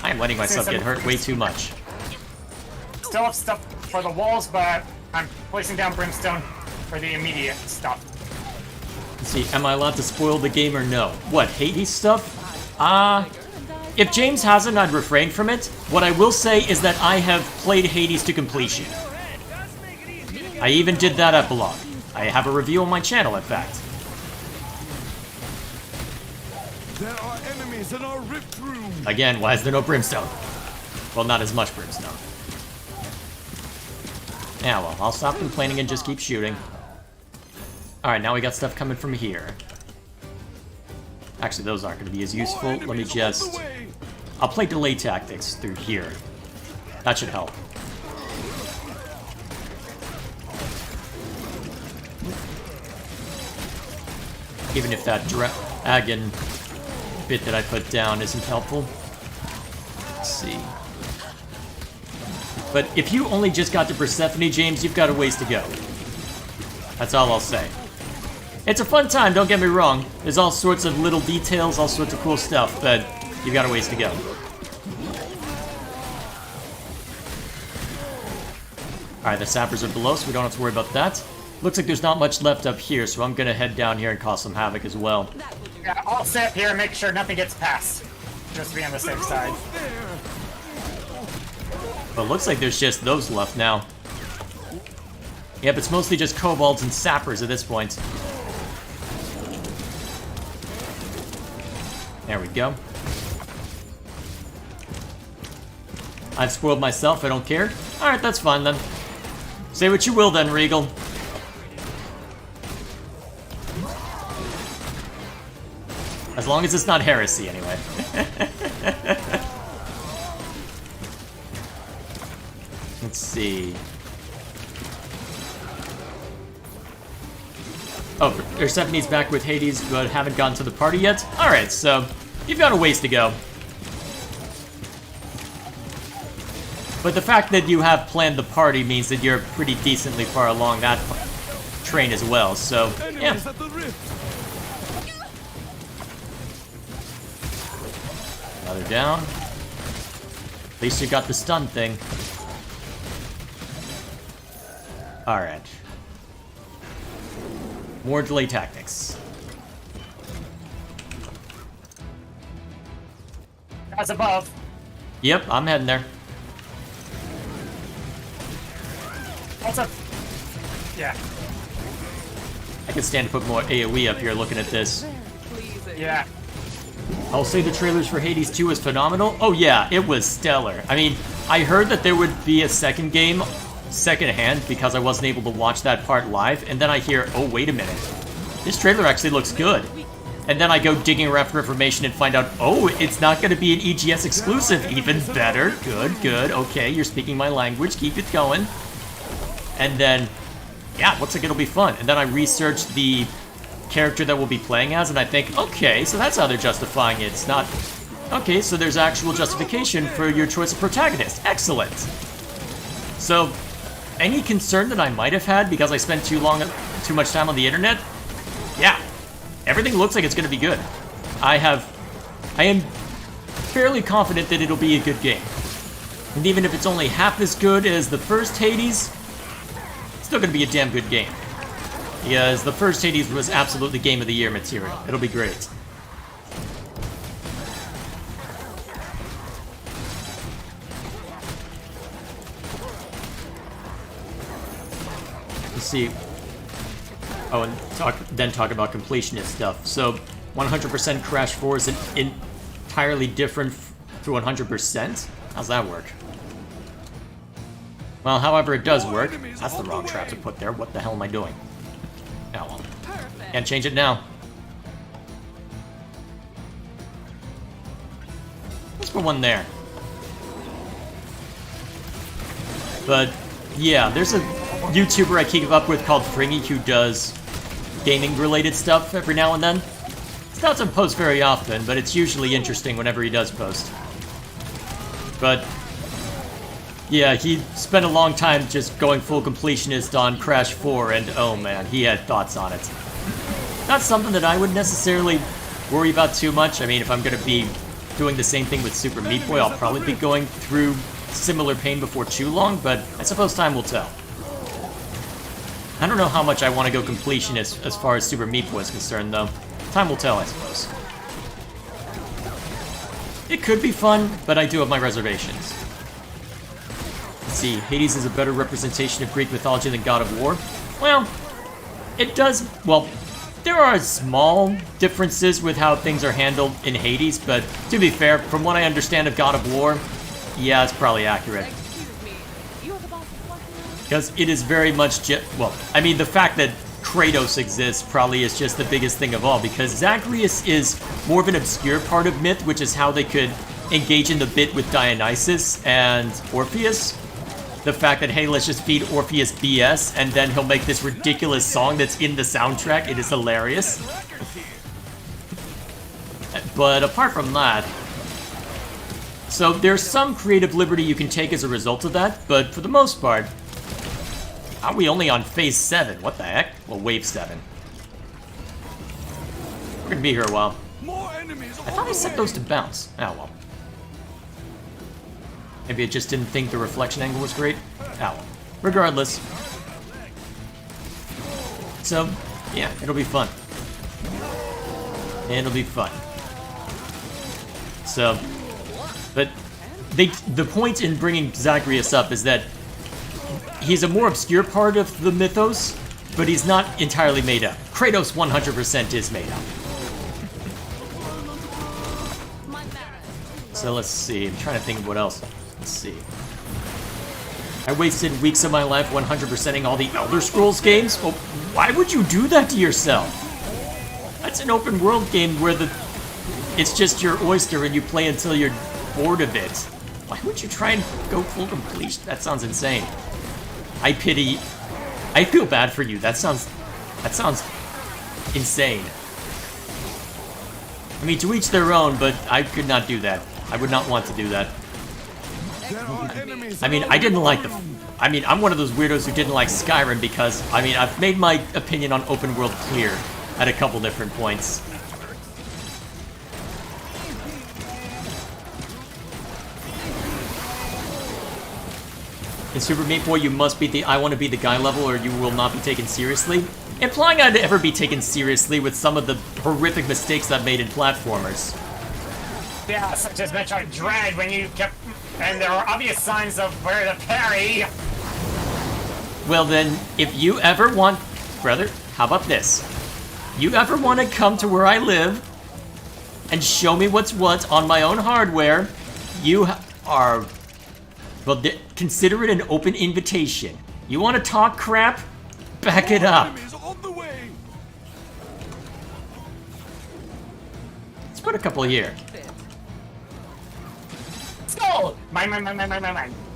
I am letting myself get hurt way too much. Still have stuff for the walls, but I'm placing down brimstone for the immediate stuff. Let's see, am I allowed to spoil the game or no? What, Hades stuff? If James hasn't, I'd refrain from it. What I will say is that I have played Hades to completion. I even did that epilogue. I have a review on my channel, in fact. There are enemies in our rift room. Again, why is there no brimstone? Well, not as much brimstone. Yeah, well, I'll stop complaining and just keep shooting. Alright, now we got stuff coming from here. Actually, those aren't going to be as useful. Let me just... I'll play delay tactics through here. That should help. Even if that dragon bit that I put down isn't helpful. Let's see. But if you only just got to Persephone, James, you've got a ways to go. That's all I'll say. It's a fun time, don't get me wrong. There's all sorts of little details, all sorts of cool stuff, but you've got a ways to go. Alright, the sappers are below, so we don't have to worry about that. Looks like there's not much left up here, so I'm gonna head down here and cause some havoc as well. Yeah, I'll sit here and make sure nothing gets past. Just to be on the safe side. But it looks like there's just those left now. Yep, it's mostly just kobolds and sappers at this point. There we go. I've spoiled myself, I don't care. Alright, that's fine then. Say what you will then, Regal. As long as it's not heresy, anyway. Let's see. Oh, Persephone's back with Hades, but haven't gotten to the party yet? Alright, so you've got a ways to go. But the fact that you have planned the party means that you're pretty decently far along that train as well, so yeah. Another down. At least you got the stun thing. Alright. More delay tactics. Guys above. Yep, I'm heading there. What's up? Yeah. I can stand to put more AoE up here looking at this. Yeah. I'll say the trailers for Hades 2 is phenomenal. Oh yeah, it was stellar. I mean, I heard that there would be a second game secondhand because I wasn't able to watch that part live, and then I hear, oh wait a minute, this trailer actually looks good. And then I go digging around for information and find out, oh, it's not going to be an EGS exclusive. Even better. Good, good. Okay, you're speaking my language. Keep it going. And then, yeah, it looks like it'll be fun. And then I researched the character that we'll be playing as, and I think, okay, so that's how they're justifying it. It's not... Okay, so there's actual justification for your choice of protagonist. Excellent. So, any concern that I might have had because I spent too much time on the internet? Yeah. Everything looks like it's going to be good. I am fairly confident that it'll be a good game. And even if it's only half as good as the first Hades, it's still going to be a damn good game. Because the first Hades was absolutely Game of the Year material. It'll be great. Let's see. Oh, and then talk about completionist stuff. So, 100% Crash 4 is entirely different to 100%? How's that work? Well, however it does work. That's the wrong trap to put there. What the hell am I doing? Oh well. Can't change it now. Let's put one there. But, yeah, there's a YouTuber I keep up with called Fringy who does gaming-related stuff every now and then. He doesn't post very often, but it's usually interesting whenever he does post. But Yeah, he spent a long time just going full completionist on Crash 4, and oh man, he had thoughts on it. Not something that I would necessarily worry about too much. I mean, if I'm going to be doing the same thing with Super Meat Boy, I'll probably be going through similar pain before too long, but I suppose time will tell. I don't know how much I want to go completionist as far as Super Meat Boy is concerned, though. Time will tell, I suppose. It could be fun, but I do have my reservations. Let's see, Hades is a better representation of Greek mythology than God of War. Well, it does, well, there are small differences with how things are handled in Hades, but to be fair, from what I understand of God of War, yeah, it's probably accurate. Because it is very much, well, I mean, the fact that Kratos exists probably is just the biggest thing of all, because Zagreus is more of an obscure part of myth, which is how they could engage in the bit with Dionysus and Orpheus. The fact that, hey, let's just feed Orpheus BS, and then he'll make this ridiculous song that's in the soundtrack. It is hilarious. But apart from that, so there's some creative liberty you can take as a result of that, but for the most part, are we only on phase 7? What the heck? Well, wave 7. We're gonna be here a while. I thought I set those to bounce. Oh well. Maybe I just didn't think the reflection angle was great. Oh well. Regardless. So, yeah, it'll be fun. It'll be fun. So, but the point in bringing Zagreus up is that he's a more obscure part of the mythos, but he's not entirely made up. Kratos 100% is made up. So let's see, I'm trying to think of what else. Let's see. I wasted weeks of my life 100%ing all the Elder Scrolls games? Well, why would you do that to yourself? That's an open world game where it's just your oyster and you play until you're bored of it. Why would you try and go full completion? That sounds insane. I feel bad for you. That sounds insane. I mean, to each their own, but I could not do that. I would not want to do that. I mean, I didn't like I'm one of those weirdos who didn't like Skyrim because, I mean, I've made my opinion on open world clear at a couple different points. In Super Meat Boy, you must beat the I want to be the guy level or you will not be taken seriously. Implying I'd ever be taken seriously with some of the horrific mistakes I've made in platformers. Yeah, such as Metroid Dread when you kept... And there were obvious signs of where to parry. Well then, if you ever want... Brother, how about this? You ever want to come to where I live and show me what's what on my own hardware, you are... Well, consider it an open invitation. You want to talk crap? Back it up. Let's put a couple here. Skull! Mine.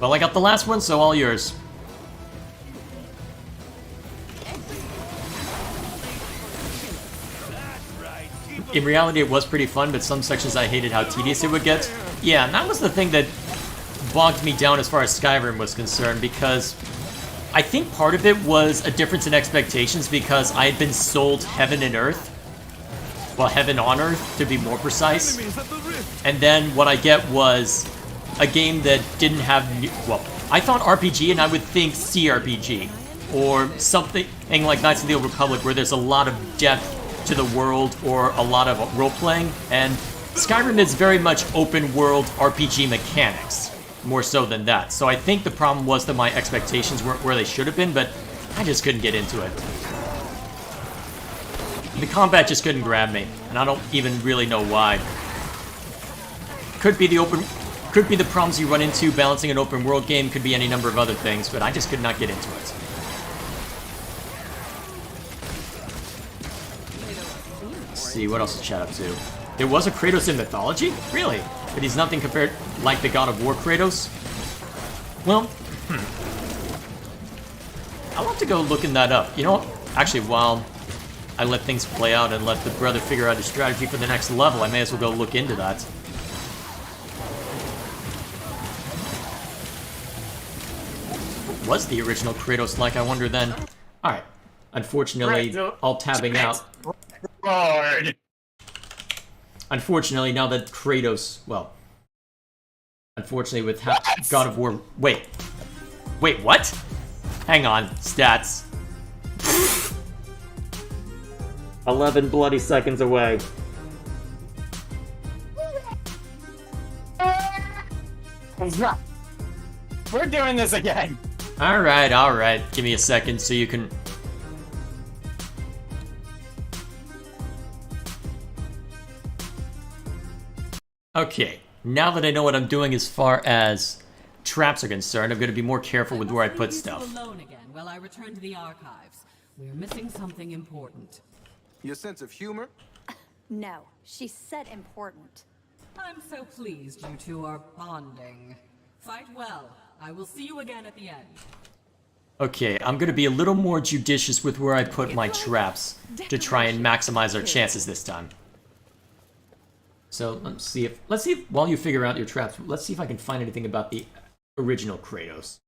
Well, I got the last one, so all yours. In reality, it was pretty fun, but some sections I hated how tedious it would get. Yeah, and that was the thing that bogged me down as far as Skyrim was concerned, because I think part of it was a difference in expectations because I had been sold Heaven and Earth. Well, Heaven on Earth, to be more precise. And then what I get was a game that didn't have... Well, I thought RPG and I would think CRPG. Or something like Knights of the Old Republic where there's a lot of depth to the world or a lot of role-playing. And Skyrim is very much open-world RPG mechanics. More so than that. So I think the problem was that my expectations weren't where they should have been, but I just couldn't get into it. The combat just couldn't grab me, and I don't even really know why. Could be the problems you run into balancing an open world game, could be any number of other things, but I just could not get into it. Let's see, what else is chat up to? There was a Kratos in mythology? Really? But he's nothing compared like the God of War Kratos? Well, I'll have to go looking that up. You know what? Actually, while I let things play out and let the brother figure out his strategy for the next level, I may as well go look into that. was the original Kratos like, I wonder then? Alright. Unfortunately, all tabbing out. Lord. Unfortunately, now that Kratos, well, unfortunately with God of War, wait, what? Hang on, stats. 11 bloody seconds away. We're doing this again. Alright, give me a second so you can... Okay, now that I know what I'm doing as far as traps are concerned, I'm going to be more careful with where I put stuff. Alone again while I return to the archives. We're missing something important. Your sense of humor? No, she said important. I'm so pleased you two are bonding. Fight well. I will see you again at the end. Okay, I'm going to be a little more judicious with where I put my traps to try and maximize our chances this time. So let's see if while you figure out your traps, let's see if I can find anything about the original Kratos.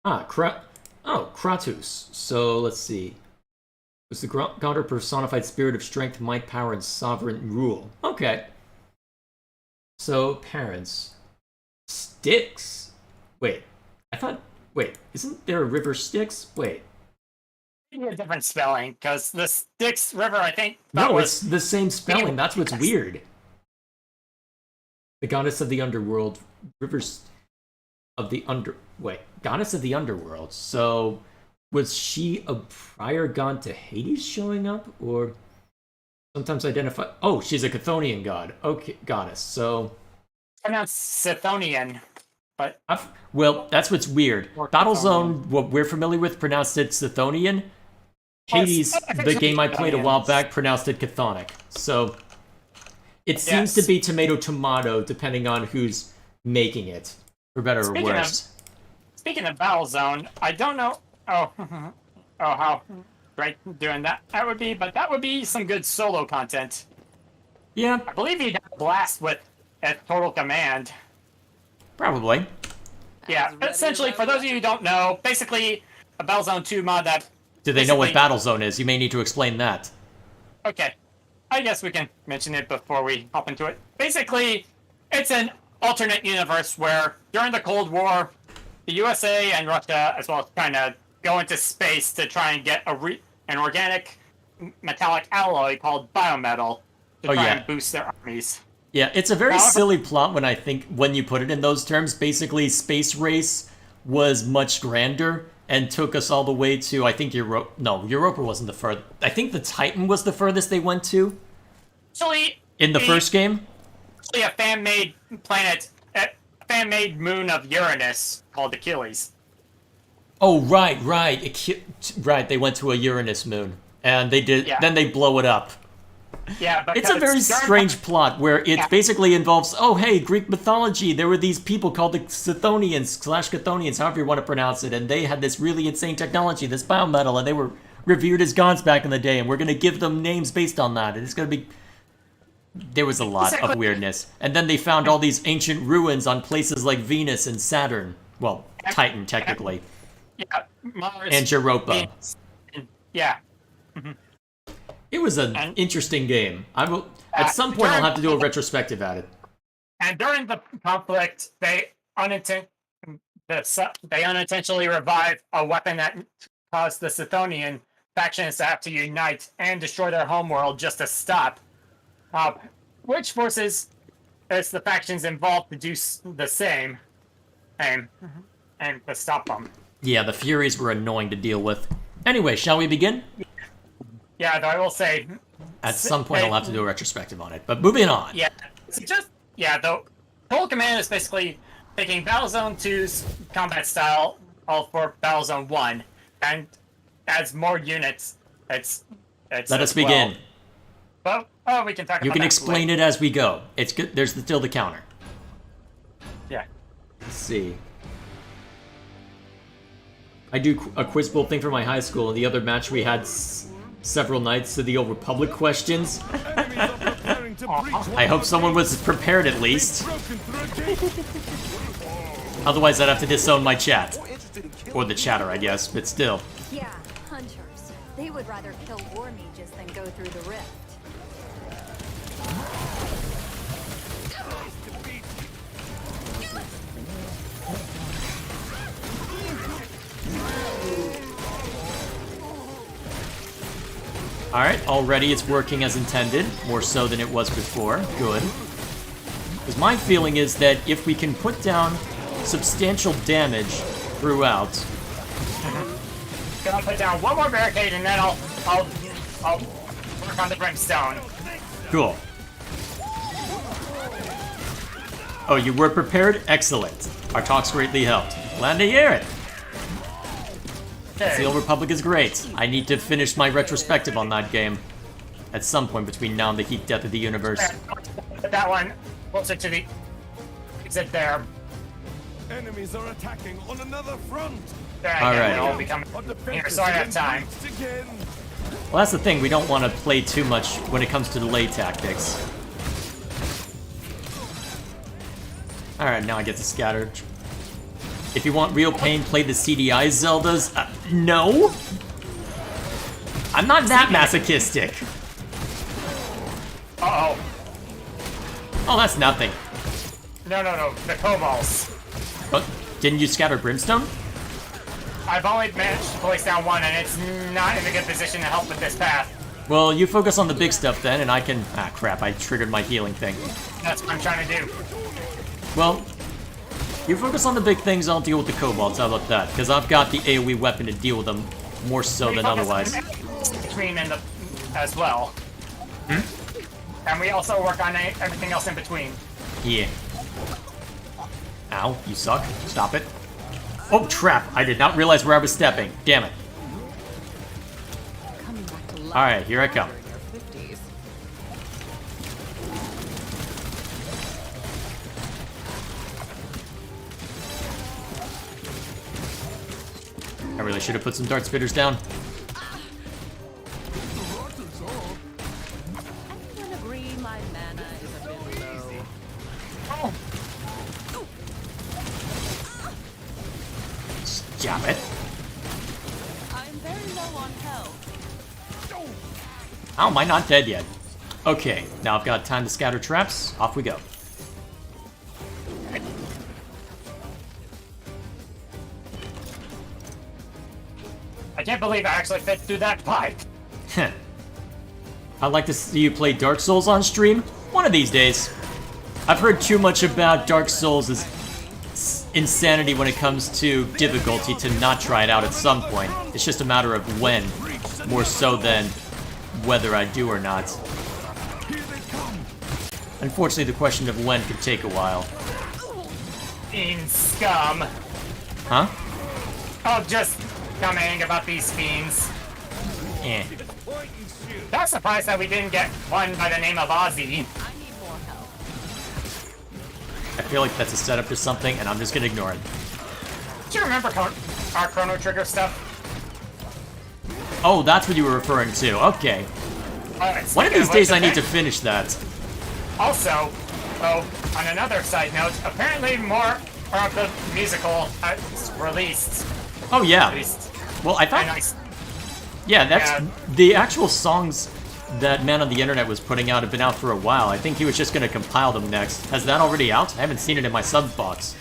Kratos. So let's see. It was the god or personified spirit of strength, might, power, and sovereign rule. Okay. So parents, Styx. Wait, isn't there a river Styx? Wait. A different spelling, because the Styx River, I think. No, it's the same spelling. That's what's weird. The goddess of the underworld, rivers of the goddess of the underworld. So, was she a prior god to Hades showing up, or sometimes identified? Oh, she's a Chthonian god. Okay, goddess. So, Pronounced Scythonian, but well, that's what's weird. Battlezone, what we're familiar with, pronounced it Scythonian. Hades, the game I played a while back, pronounced it Chthonic. So, it seems to be tomato, depending on who's making it, for better or worse. Speaking of Battlezone, I don't know. How great doing that would be, but that would be some good solo content. Yeah, I believe you'd have a blast with at Total Command. Probably. Yeah, essentially, for those of you who don't know, basically a Battlezone 2 mod that. Do they know what Battlezone is? You may need to explain that. Okay. I guess we can mention it before we hop into it. Basically, it's an alternate universe where during the Cold War, the USA and Russia, as well as China, go into space to try and get an organic metallic alloy called biometal to try and boost their armies. Yeah, it's a very silly plot when you put it in those terms. Basically, Space Race was much grander and took us all the way to, I think, Europa. No, Europa wasn't the furthest. I think the Titan was the furthest they went to. Actually, in the first game? Actually, a fan-made planet, a fan-made moon of Uranus called Achilles. Oh, right. Right, they went to a Uranus moon. And they did. Then they blow it up. Yeah, but it's a very strange plot where it basically involves, oh, hey, Greek mythology. There were these people called the Chthonians, however you want to pronounce it, and they had this really insane technology, this biometal, and they were revered as gods back in the day, and we're going to give them names based on that. And it's going to be... There was a lot of weirdness. And then they found all these ancient ruins on places like Venus and Saturn. Well, Titan, technically. Yeah, Mars. And Europa. Venus. Yeah. Mm-hmm. It was an interesting game. At some point, I'll have to do a retrospective at it. And during the conflict, they unintentionally revived a weapon that caused the Scythonian factions to have to unite and destroy their homeworld just to stop. Which forces the factions involved to do the same and to stop them. Yeah, the Furies were annoying to deal with. Anyway, shall we begin? Yeah, though I will say... At some point, I'll have to do a retrospective on it, but moving on. Yeah, though Total Command is basically taking Battlezone 2's combat style all for Battlezone 1, and adds more units. Let us begin. Well, we can talk about that. You can explain it as we go. It's good. There's still the counter. Yeah. Let's see. I do a quiz bowl thing for my high school, and the other match we had several nights to the Old Republic questions. to breach one I of hope our someone gates. was prepared at least. Broken through a gate. Otherwise, I'd have to disown my chat. More interested in killing Or the me. chatter, I guess, but still. Yeah, hunters. They would rather kill war mages than go through the rift. Alright, already it's working as intended. More so than it was before. Good. Because my feeling is that if we can put down substantial damage throughout... Gonna put down one more barricade and then I'll work on the brimstone. Cool. Oh, you were prepared? Excellent. Our talks greatly helped. Glad to hear it. Okay. Steel Republic is great. I need to finish my retrospective on that game. At some point between now and the heat death of the universe. Put that one closer to the exit there. Enemies are attacking on another front. There All again, right. they'll be coming Our here, defenses so I have have time. breached again. Well, that's the thing. We don't want to play too much when it comes to delay tactics. Alright, now I get to scatter. If you want real pain, play the CDI Zeldas. No? I'm not that masochistic. Uh-oh. Oh, that's nothing. No, the kobolds. But didn't you scatter Brimstone? I've only managed to place down one, and it's not in a good position to help with this path. Well, you focus on the big stuff then, and I can... Ah, crap, I triggered my healing thing. That's what I'm trying to do. Well, you focus on the big things, I'll deal with the kobolds. How about that? Because I've got the AoE weapon to deal with them more so We than focus otherwise. on between and the as well. And we also work on everything else in between. Yeah. Ow, you suck. Stop it. Oh, trap. I did not realize where I was stepping. Damn it. Coming back to life. Alright, here I come. In your 50s. I really should have put some dart spitters down. Anyone agree my mana is a bit low? Oh, Damn it. I'm very low on health. How am I not dead yet? Okay, now I've got time to scatter traps. Off we go. I can't believe I actually fit through that pipe. Heh. I'd like to see you play Dark Souls on stream. One of these days. I've heard too much about Dark Souls' insanity when it comes to difficulty to not try it out at some point. It's just a matter of when, more so than whether I do or not. Unfortunately, the question of when could take a while. Fiend scum. Huh? Oh, just commenting about these fiends. Eh. Not surprised that we didn't get one by the name of Ozzy. I need more help. I feel like that's a setup for something, and I'm just gonna ignore it. Do you remember our Chrono Trigger stuff? Oh, that's what you were referring to. Okay. Alright, One of speaking these which, days I need to finish that. Also, on another side note, apparently more of the musical released. Oh, yeah. Released. Well, I And thought... Yeah, that's... The actual songs that Man on the Internet was putting out have been out for a while. I think he was just gonna compile them next. Has that already out? I haven't seen it in my subs box.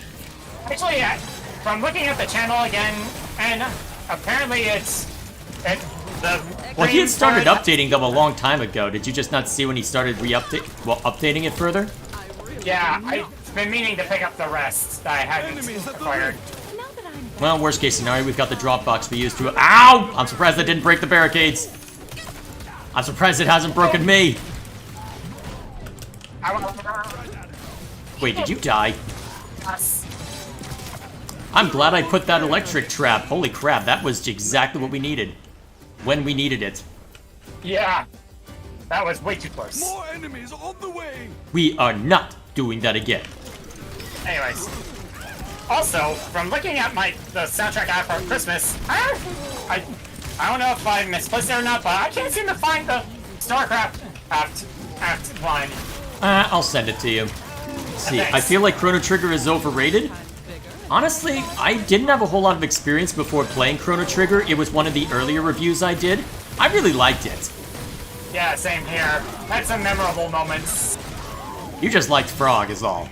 Actually, from looking at the channel again, and apparently Well, he had started updating them a long time ago. Did you just not see when he started updating it further? Yeah, I've been meaning to pick up the rest that I hadn't acquired. Now that I'm Well, worst case scenario, we've got the drop box we used to... Ow! I'm surprised that didn't break the barricades. I'm surprised it hasn't broken me. Wait, did you die? I'm glad I put that electric trap. Holy crap, that was exactly what we needed. When we needed it. Yeah, that was way too close. More enemies on the way. We are not doing that again. Anyways, also from looking at the soundtrack I have for Christmas, I don't know if I misplaced it or not, but I can't seem to find the StarCraft Act 1. I'll send it to you. Let's see, I feel like Chrono Trigger is overrated. Honestly, I didn't have a whole lot of experience before playing Chrono Trigger. It was one of the earlier reviews I did. I really liked it. Yeah, same here. Had some memorable moments. You just liked Frog is all.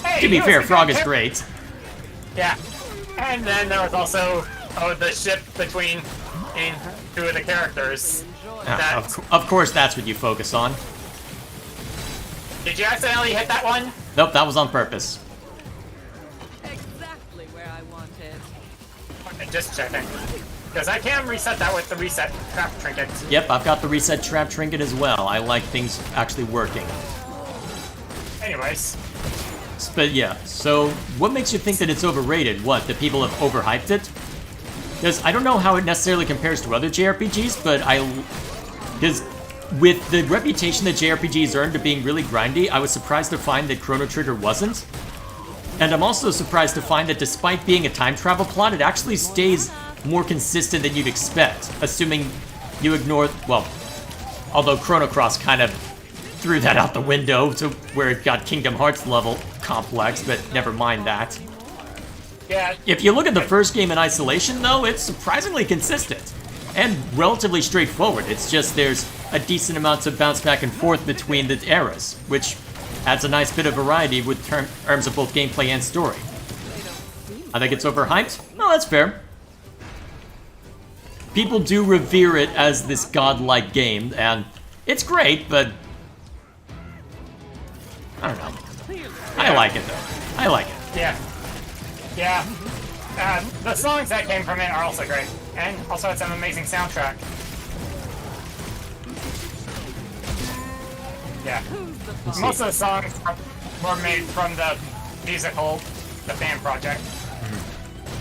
Hey, To be he was fair, a Frog good is great. Yeah. And then there was also the ship between two of the characters. Of course, that's what you focus on. Did you accidentally hit that one? Nope, that was on purpose. Exactly where I wanted. Okay, just checking. Because I can reset that with the reset trap trinket. Yep, I've got the reset trap trinket as well. I like things actually working. Anyways. But yeah, so what makes you think that it's overrated? What, that people have overhyped it? Because I don't know how it necessarily compares to other JRPGs, but because with the reputation that JRPGs earned of being really grindy, I was surprised to find that Chrono Trigger wasn't. And I'm also surprised to find that despite being a time travel plot, it actually stays more consistent than you'd expect, assuming you ignore, well, although Chrono Cross kind of threw that out the window to where it got Kingdom Hearts level complex, but never mind that. Yeah. If you look at the first game in isolation, though, it's surprisingly consistent and relatively straightforward. It's just there's a decent amount of bounce back and forth between the eras, which adds a nice bit of variety with terms of both gameplay and story. I think it's overhyped? No, that's fair. People do revere it as this godlike game, and it's great, but I don't know. I like it, though. I like it. Yeah. Yeah. The songs that came from it are also great. And also it's an amazing soundtrack. Yeah. Most of the songs were made from the musical, the fan project.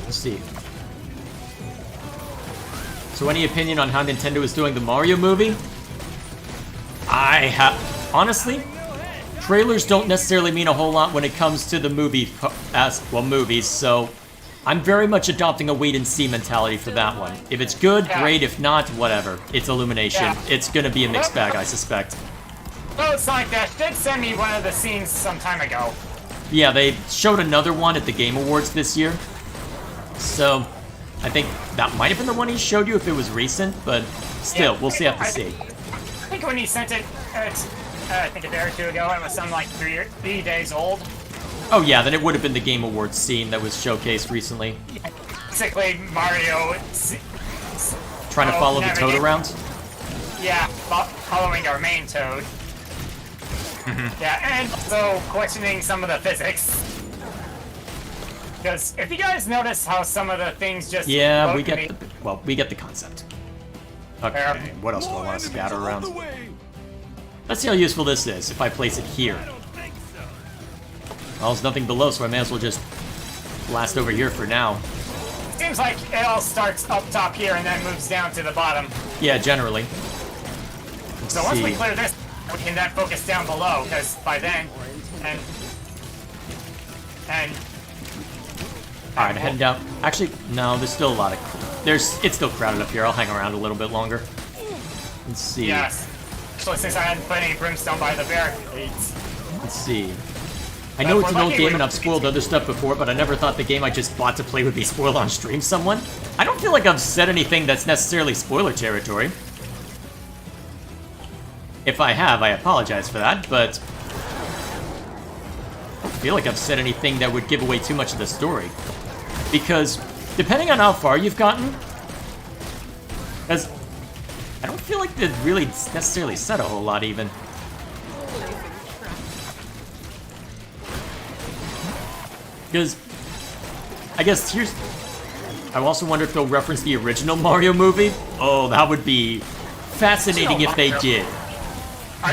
Let's see. So any opinion on how Nintendo is doing the Mario movie? Honestly, trailers don't necessarily mean a whole lot when it comes to the movies, so I'm very much adopting a wait-and-see mentality for that one. If it's good, great. If not, whatever. It's Illumination. Yeah. It's gonna be a mixed bag, I suspect. Oh, Sonic Dash did send me one of the scenes some time ago. Yeah, they showed another one at the Game Awards this year. So, I think that might have been the one he showed you if it was recent, but still, Yeah, we'll see. Have to see. I think when he sent it, I think a day or two ago, it was something like 3 days old. Oh yeah, then it would have been the Game Awards scene that was showcased recently. Basically, Mario Trying to follow the Toad around? Yeah, following our main Toad. Yeah, and also questioning some of the physics. Because if you guys notice how some of the things just Yeah, we float in get we get the concept. Okay, what else do I want to scatter around? Let's see how useful this is if I place it here. Well, there's nothing below, so I may as well just blast over here for now. Seems like it all starts up top here and then moves down to the bottom. Yeah, generally. So once we clear this, we can then focus down below, because by then, Alright, heading down. Actually, no, there's still a lot of... It's still crowded up here. I'll hang around a little bit longer. Let's see. Yes. Especially since I hadn't put any brimstone by the barricades. Let's see. I know it's an old game and I've spoiled other stuff before, but I never thought the game I just bought to play would be spoiled on stream someone. I don't feel like I've said anything that's necessarily spoiler territory. If I have, I apologize for that, but I don't feel like I've said anything that would give away too much of the story. Because, depending on how far you've gotten, as I don't feel like they've really necessarily said a whole lot, even. Because, I guess here's... I also wonder if they'll reference the original Mario movie. Oh, that would be fascinating if they did.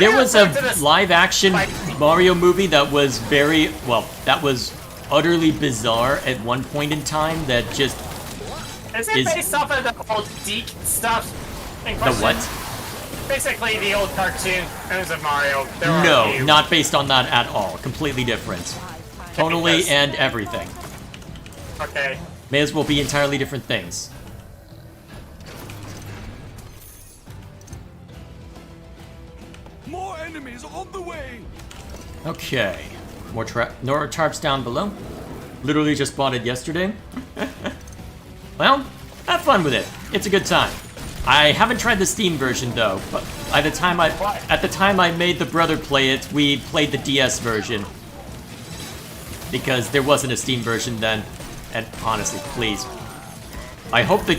There was a live-action Mario movie that was very... Well, that was utterly bizarre at one point in time that just... Is it based off of the old Deke stuff? The what? Basically the old cartoons of Mario. No, not based on that at all. Completely different. Tonally and everything. Okay. May as well be entirely different things. More enemies on the way! Okay. More tarps down below. Literally just bought it yesterday. Well, have fun with it. It's a good time. I haven't tried the Steam version though, but at the time I made the brother play it, we played the DS version. Because there wasn't a Steam version then. And honestly, please. I hope that...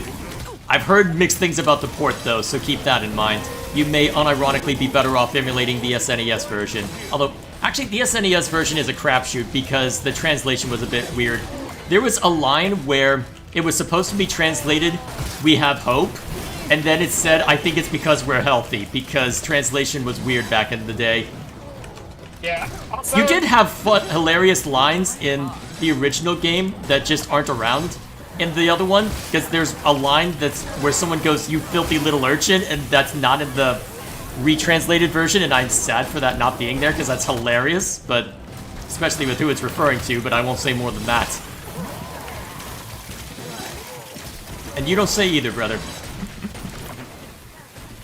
I've heard mixed things about the port though, so keep that in mind. You may unironically be better off emulating the SNES version. Although, actually the SNES version is a crapshoot because the translation was a bit weird. There was a line where it was supposed to be translated, "We have hope," and then it said, "I think it's because we're healthy," because translation was weird back in the day. Yeah. Also, You did have fun, hilarious lines in the original game that just aren't around in the other one, because there's a line that's where someone goes, "You filthy little urchin," and that's not in the retranslated version, and I'm sad for that not being there, because that's hilarious, but especially with who it's referring to, but I won't say more than that. And you don't say either, brother.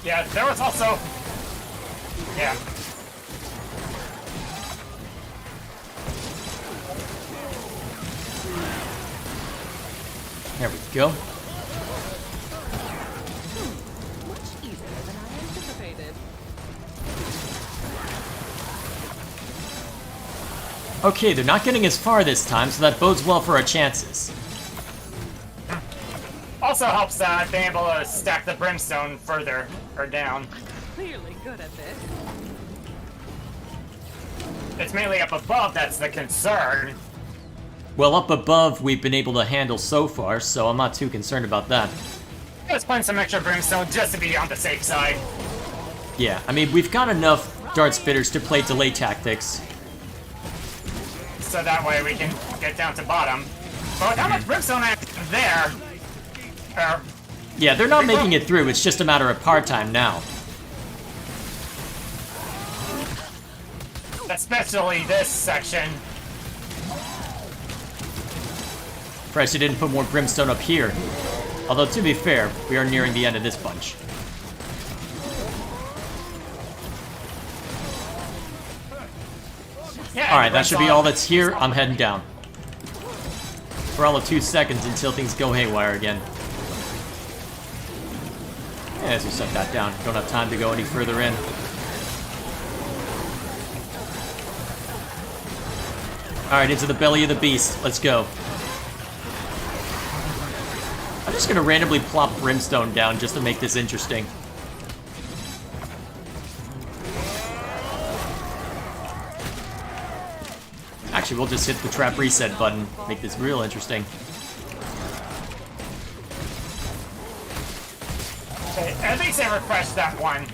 yeah, there was also... Yeah. There we go. Much easier than I anticipated. Okay, they're not getting as far this time, so that bodes well for our chances. Also helps being able to stack the brimstone further or down. Clearly good at this. It's mainly up above that's the concern. Well, up above we've been able to handle so far, so I'm not too concerned about that. Just playing some extra brimstone just to be on the safe side. Yeah, I mean, we've got enough dart spitters to play delay tactics. So that way we can get down to bottom. But with how much brimstone I have there... Yeah, they're not making it through, it's just a matter of part time now. especially this section. Surprised you didn't put more brimstone up here. Although, to be fair, we are nearing the end of this bunch. Yeah, Alright, that should be all that's here. I'm heading down. For all of 2 seconds until things go haywire again. Yeah, as we set that down. Don't have time to go any further in. Alright, into the belly of the beast. Let's go. I'm just gonna randomly plop brimstone down just to make this interesting. Actually, we'll just hit the trap reset button. Make this real interesting. Okay, at least I refreshed that one.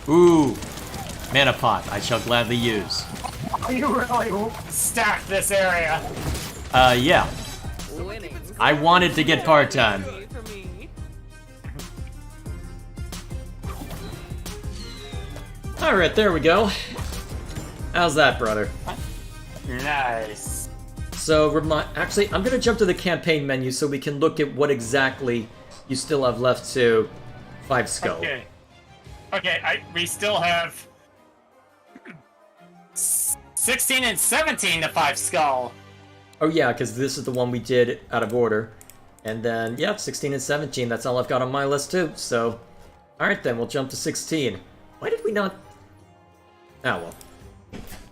Ooh, mana pot. I shall gladly use. You really stacked this area. Yeah. Winning. I wanted to get part time. For me. Alright, there we go. How's that, brother? Nice. So, actually, I'm gonna jump to the campaign menu so we can look at what exactly you still have left to 5 Skull. Okay. Okay, we still have 16 and 17 to 5 Skull. Oh yeah, because this is the one we did out of order. And then, yeah, 16 and 17, that's all I've got on my list too, so... Alright then, we'll jump to 16. Why did we not... Oh well.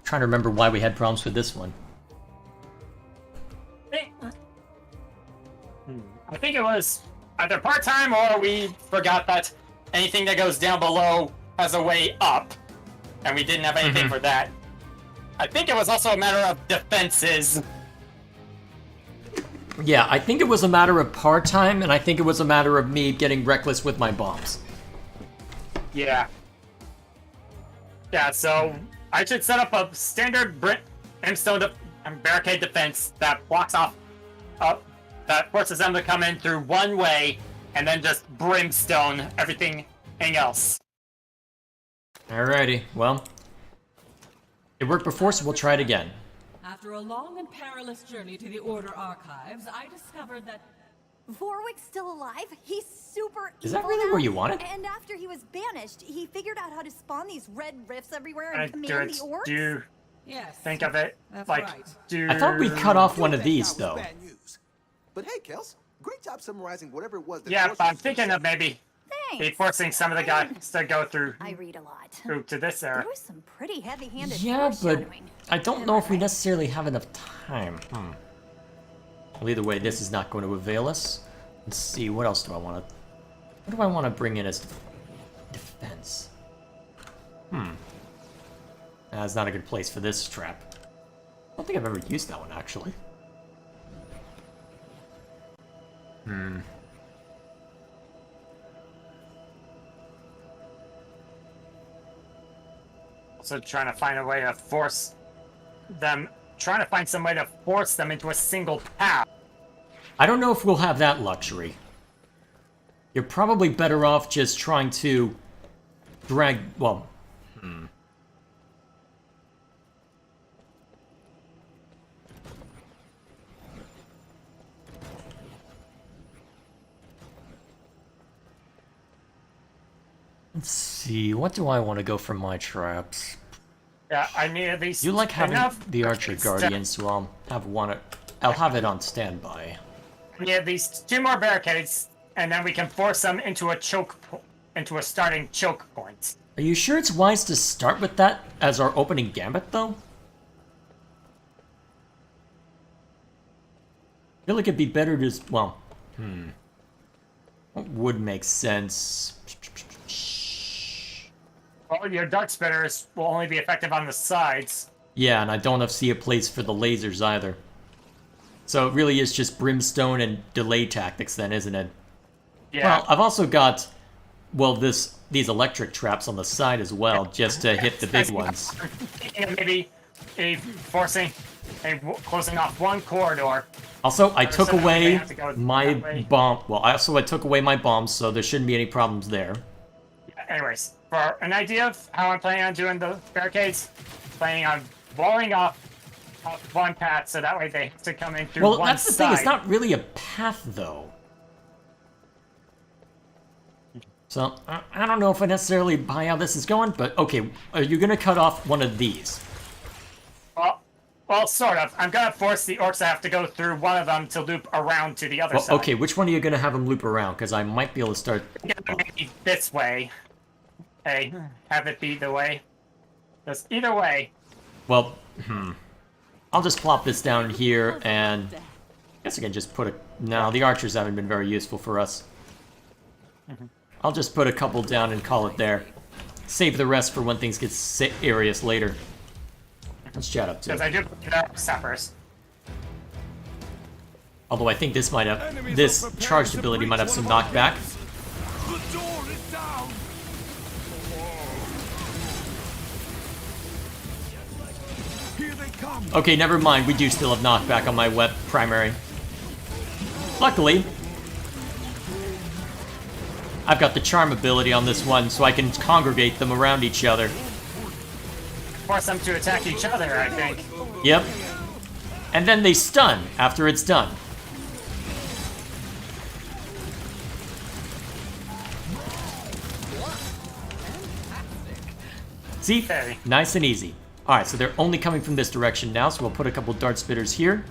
Trying to remember why we had problems with this one. I think it was either part-time or we forgot that anything that goes down below has a way up. And we didn't have anything for that. I think it was also a matter of defenses. Yeah, I think it was a matter of part-time, and I think it was a matter of me getting reckless with my bombs. Yeah. Yeah, so I should set up a standard brimstone and barricade defense that blocks off that forces them to come in through one way, and then just brimstone everything else. Alrighty, well... It worked before, so we'll try it again. After a long and perilous journey to the Order archives, I discovered that Vorwick's still alive. He's super Is that evil really now, where you want it? And after he was banished, he figured out how to spawn these red rifts everywhere I and do command it. the orcs. Do you Yes. think of it That's like right. do? I thought we cut off one of That these, was though. bad news. But hey, Kels, great job summarizing whatever it was that Yeah, Orcs but I'm was thinking gonna of maybe Thanks. forcing some of the guys to go through I read a lot. to this era. There was some pretty heavy-handed Yeah, but foreshadowing. I don't Am know I if we right? necessarily have enough time. Well, either way, this is not going to avail us. Let's see, what else do I want to... What do I want to bring in as defense? That's not a good place for this trap. I don't think I've ever used that one, actually. Also trying to find a way to force them, trying to find some way to force them into a single path. I don't know if we'll have that luxury. You're probably better off just trying to drag... Well, let's see, what do I want to go for my traps? Yeah, I need at least You like having enough the Archer Guardian, so I'll have one... I'll have it on standby. I need at least 2 more barricades, and then we can force them into into a starting choke point. Are you sure it's wise to start with that as our opening gambit, though? I feel like it'd be better to... Well, What would make sense? Well, your dart spitters will only be effective on the sides. Yeah, and I don't see a place for the lasers either. So it really is just brimstone and delay tactics then, isn't it? Yeah. Well, I've also got, well, these electric traps on the side as well, just to hit the big ones. Thinking of maybe closing off one corridor. Also, I took so that we away have to go my that way. bomb. Well, I took away my bombs, so there shouldn't be any problems there. Anyways, for an idea of how I'm planning on doing the barricades, planning on blowing off one path so that way they have to come in through Well, one that's the side. thing. It's not really a path, though. So, I don't know if I necessarily buy how this is going, but okay, are you going to cut off one of these? Well, sort of. I'm gonna force the orcs to have to go through one of them to loop around to the other Well, side. okay, which one are you going to have them loop around? Because I might be able to start... Maybe this way. Hey, have it be the way. Because either way, Well, I'll just plop this down here, and... I guess I can just put a... No, the archers haven't been very useful for us. I'll just put a couple down and call it there. Save the rest for when things get serious later. Let's chat up because to I do sappers. Although I think this might have... This charged ability might have some knockback. The door is down. Here they come. Okay, never mind. We do still have knockback on my web primary. Luckily, I've got the charm ability on this one, so I can congregate them around each other. Force them to attack each other, I think. Yep. And then they stun after it's done. See? Okay. Nice and easy. Alright, so they're only coming from this direction now, so we'll put a couple dart spitters here.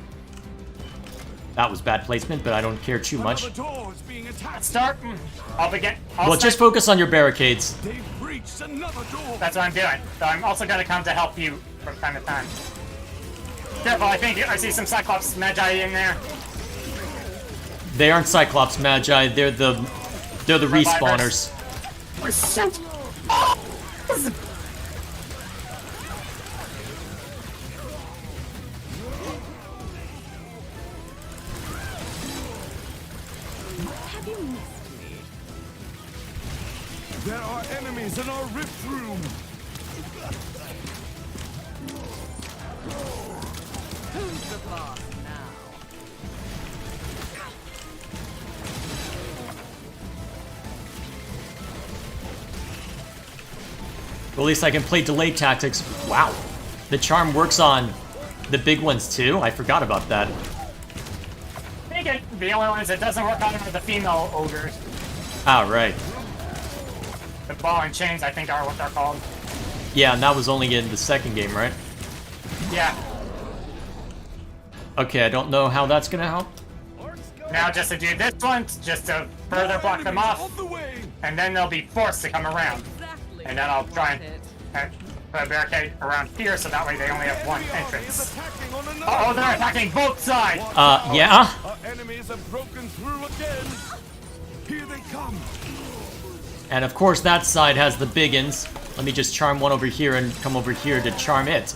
That was bad placement, but I don't care too much. Another door is being attacked. Start. I'll begin. Well, just focus on your barricades. They've breached another door. That's what I'm doing. So I'm also gonna come to help you from time to time. Careful, I think I see some Cyclops Magi in there. They aren't Cyclops Magi, they're the respawners. Oh, shit. Have you missed me? There are enemies in our rift room. Who's the boss now? Well, at least I can play delay tactics. Wow. The charm works on the big ones too? I forgot about that. Think the only ones it doesn't work on are the female ogres. Ah, right. The ball and chains, I think, are what they're called. Yeah, and that was only in the second game, right? Yeah. Okay, I don't know how that's gonna help. Now just to do this one, just to further block them off, the way! and then they'll be forced to come around. Exactly. And then I'll try and put a barricade around here, so that way they only have one Is entrance. attacking on another Oh, they're attacking both sides! Yeah? Our enemies have broken through again! Here they come! And of course that side has the biggins. Let me just charm one over here and come over here to charm it.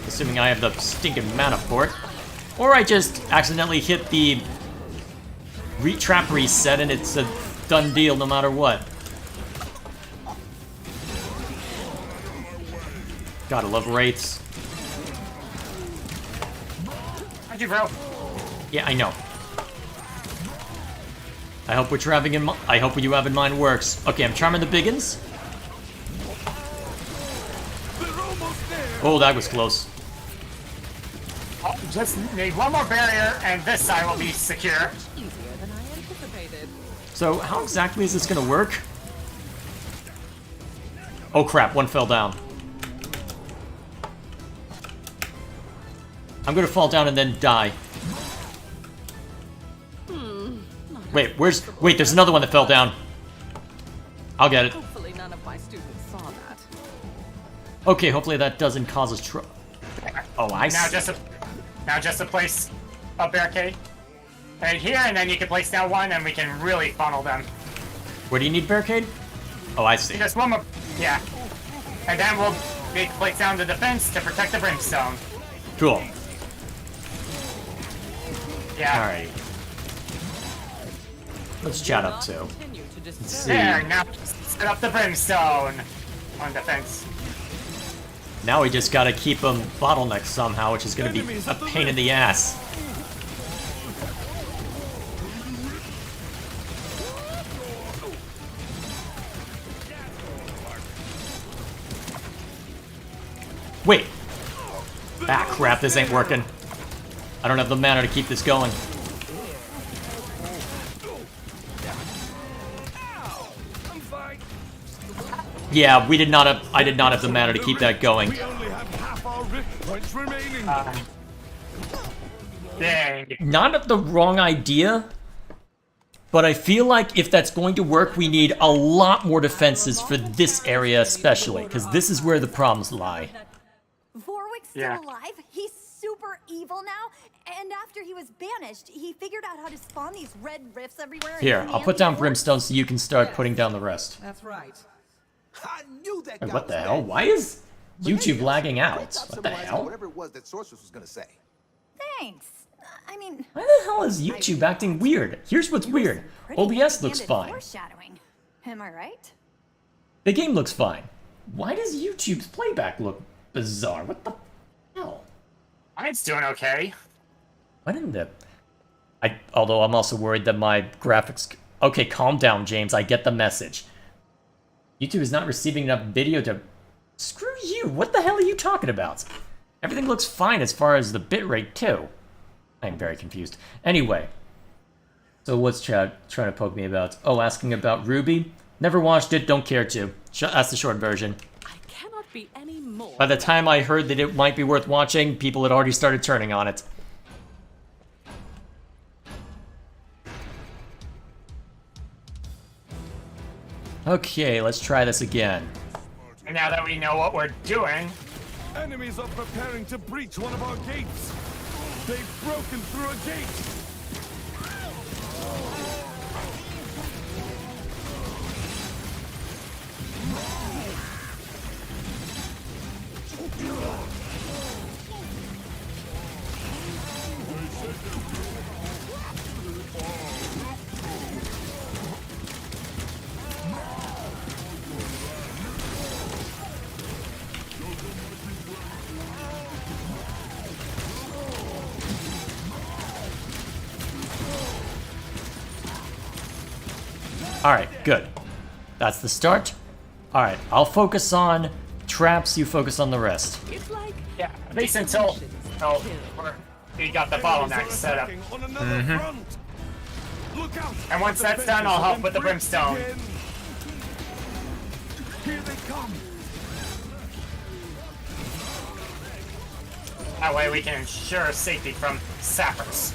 Assuming I have the stinking mana for it. Or I just accidentally hit the trap reset and it's a done deal no matter what. Gotta love wraiths. How'd you, bro? Yeah, I know. I hope what you're having in I hope what you have in mind works. Okay, I'm charming the biggins. They're almost there! Oh, that was close. Oh, just need one more barrier, and this side will be secure. Easier than I anticipated. So how exactly is this gonna work? Oh crap, one fell down. I'm gonna fall down and then die. Wait, wait, there's another one that fell down. I'll get it. Hopefully none of my students saw that. Okay, hopefully that doesn't cause us trouble. Oh, I Now see. just to place a barricade right here, and then you can place down one, and we can really funnel them. Where do you need barricade? Oh, I see. Just one more, yeah. And then we'll need to place down the defense to protect the brimstone. Cool. Yeah. Alright. Let's chat up too. Continue to Let's disturb. see. There, now set up the brimstone on defense. Now we just gotta keep them bottlenecked somehow, which is gonna be a pain in the ass. Wait! Ah, crap, this ain't working. I don't have the mana to keep this going. I'm fine! Yeah, I did not have the mana to keep that going. We only have half our rift points remaining! Dang. Not the wrong idea, but I feel like if that's going to work, we need a lot more defenses for this area especially, because this is where the problems lie. Vorwick's still Yeah. alive? He's super evil now? And after he was banished, he figured out how to spawn these red rifts everywhere. and Here, I'll command put down the orcs? Brimstone so you can start putting down the rest. That's right. I knew that Wait, guy what the was hell? bad. Why is But YouTube hey, lagging great out? job What the summarizing hell? Whatever it was that Sorceress was gonna say. Thanks. I mean, Why the hell is YouTube acting weird? Here's what's weird. pretty OBS looks candid fine. Foreshadowing. Am I right? The game looks fine. Why does YouTube's playback look bizarre? What the hell? Mine's doing okay. Why didn't the... although I'm also worried that my graphics... Okay, calm down, James. I get the message. YouTube is not receiving enough video to... Screw you! What the hell are you talking about? Everything looks fine as far as the bitrate, too. I'm very confused. Anyway. So what's Chad trying to poke me about? Oh, asking about Ruby? Never watched it, don't care to. That's the short version. I cannot be any more. By the time I heard that it might be worth watching, people had already started turning on it. Okay, let's try this again. And now that we know what we're doing, Enemies are preparing to breach one of our gates! They've broken through a gate! Alright, good. That's the start. Alright, I'll focus on traps, you focus on the rest. It's like yeah, at least until we're we got the bottleneck set up. On another front. Look out! And once that's done, I'll help with the brimstone. Here they come. That way we can ensure safety from sappers.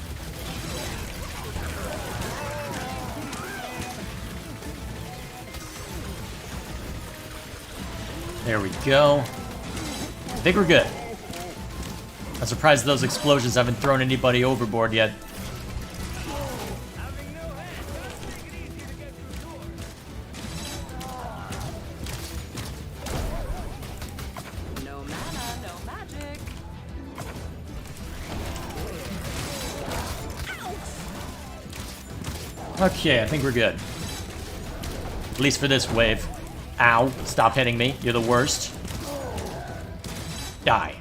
There we go. I think we're good. I'm surprised those explosions haven't thrown anybody overboard yet. No mana, no magic. Okay, I think we're good. At least for this wave. Ow, stop hitting me. You're the worst. Die.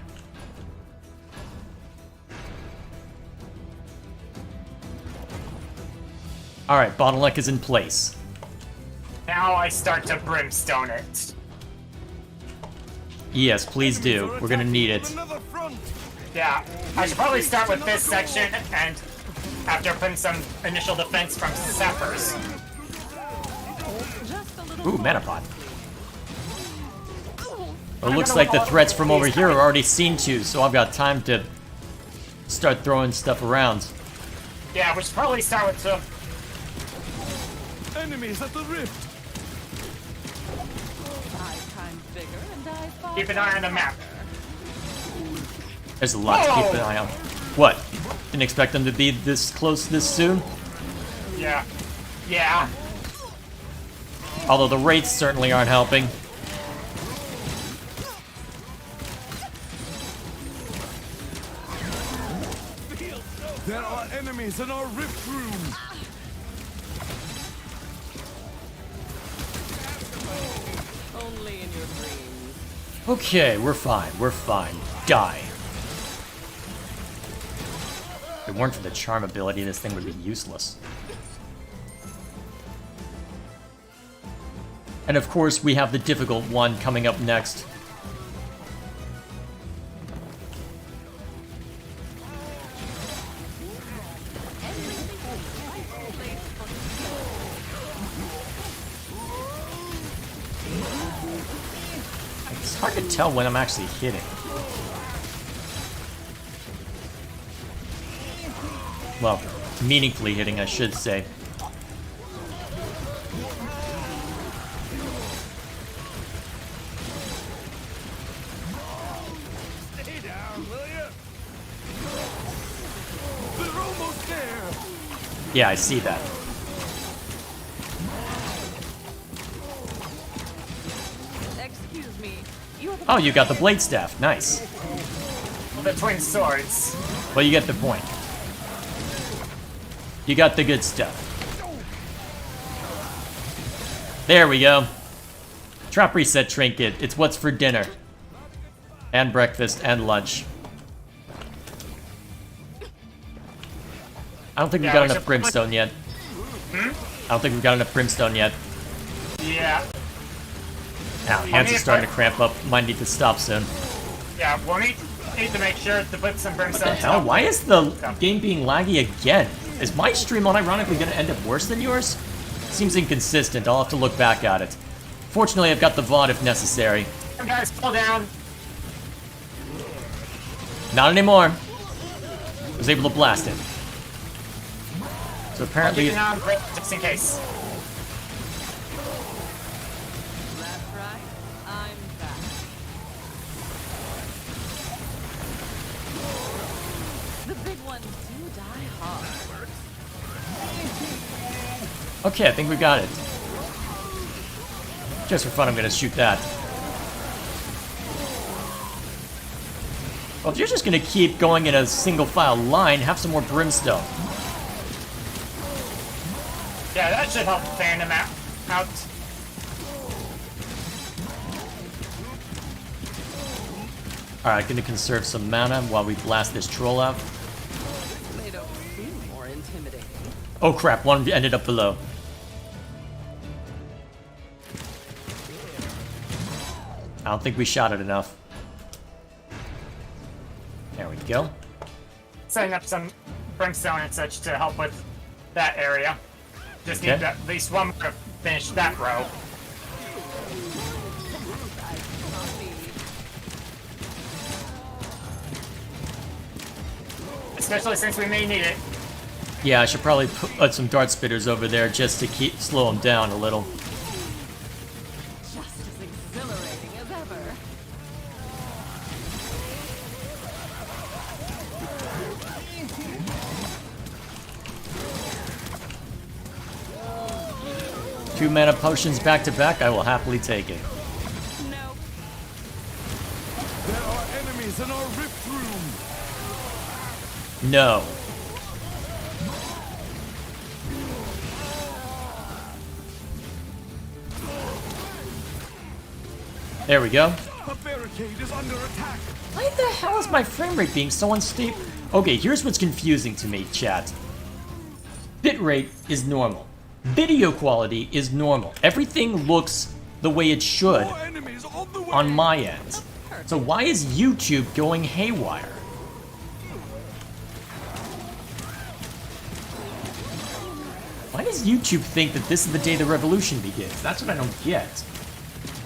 Alright, bottleneck is in place. Now I start to brimstone it. Yes, please do. We're gonna need it. Another front. Yeah, I should probably start with this section and after putting some initial defense from sappers. Just a little Ooh, more. mana pot. Well, it looks like the threats from over here are already seen to, so I've got time to start throwing stuff around. Yeah, we should probably start with some. Enemies at the rift. I climb bigger and I fall. Keep an eye on the map. There's a lot to keep an eye on. What? Didn't expect them to be this close this soon? Yeah. Yeah. Although the rates certainly aren't helping. There are enemies in our rift room. Only in your dreams. Okay, we're fine. We're fine. Die. If it weren't for the charm ability, this thing would be useless. And of course, we have the difficult one coming up next. It's hard to tell when I'm actually hitting. Well, meaningfully hitting, I should say. Stay down, will you? They're almost there. Yeah, I see that. Excuse me. You have Oh, you got the blade staff. Nice. The twin swords. Well, you get the point. You got the good stuff. There we go. Trap reset trinket. It's what's for dinner. And breakfast and lunch. I don't think we've Yeah, got we enough should- brimstone yet. I don't think we've got enough brimstone yet. Yeah. Now, hands are starting to cramp up. Might need to stop soon. Yeah, we'll need to make sure to put some brimstone. What the hell? Why is the game being laggy again? Is my stream unironically going to end up worse than yours? Seems inconsistent. I'll have to look back at it. Fortunately, I've got the VOD if necessary. Some guys fall down. Not anymore. Was able to blast it. So apparently, Keep an eye on break just in case. That's right. I'm back. The big ones do die hard. okay, I think we got it. Just for fun, I'm gonna shoot that. Well, if you're just gonna keep going in a single file line, have some more brimstone. Yeah, that should help fan them out. Alright, gonna conserve some mana while we blast this troll out. They don't seem more intimidating. Oh crap, one ended up below. I don't think we shot it enough. There we go. setting up some brimstone and such to help with that area. Just need Okay. at least one more to finish that row. Especially since we may need it. Yeah, I should probably put some dart spitters over there just to slow them down a little. Just as exhilarating as ever. 2 mana potions back to back, I will happily take it. No. There are enemies in our rift room. No. There we go. A barricade is under attack. Why the hell is my frame rate being so unstable? Okay, here's what's confusing to me, chat. Bitrate is normal. Video quality is normal. Everything looks the way it should More enemies on the way. on my end. So why is YouTube going haywire? Why does YouTube think that this is the day the revolution begins? That's what I don't get.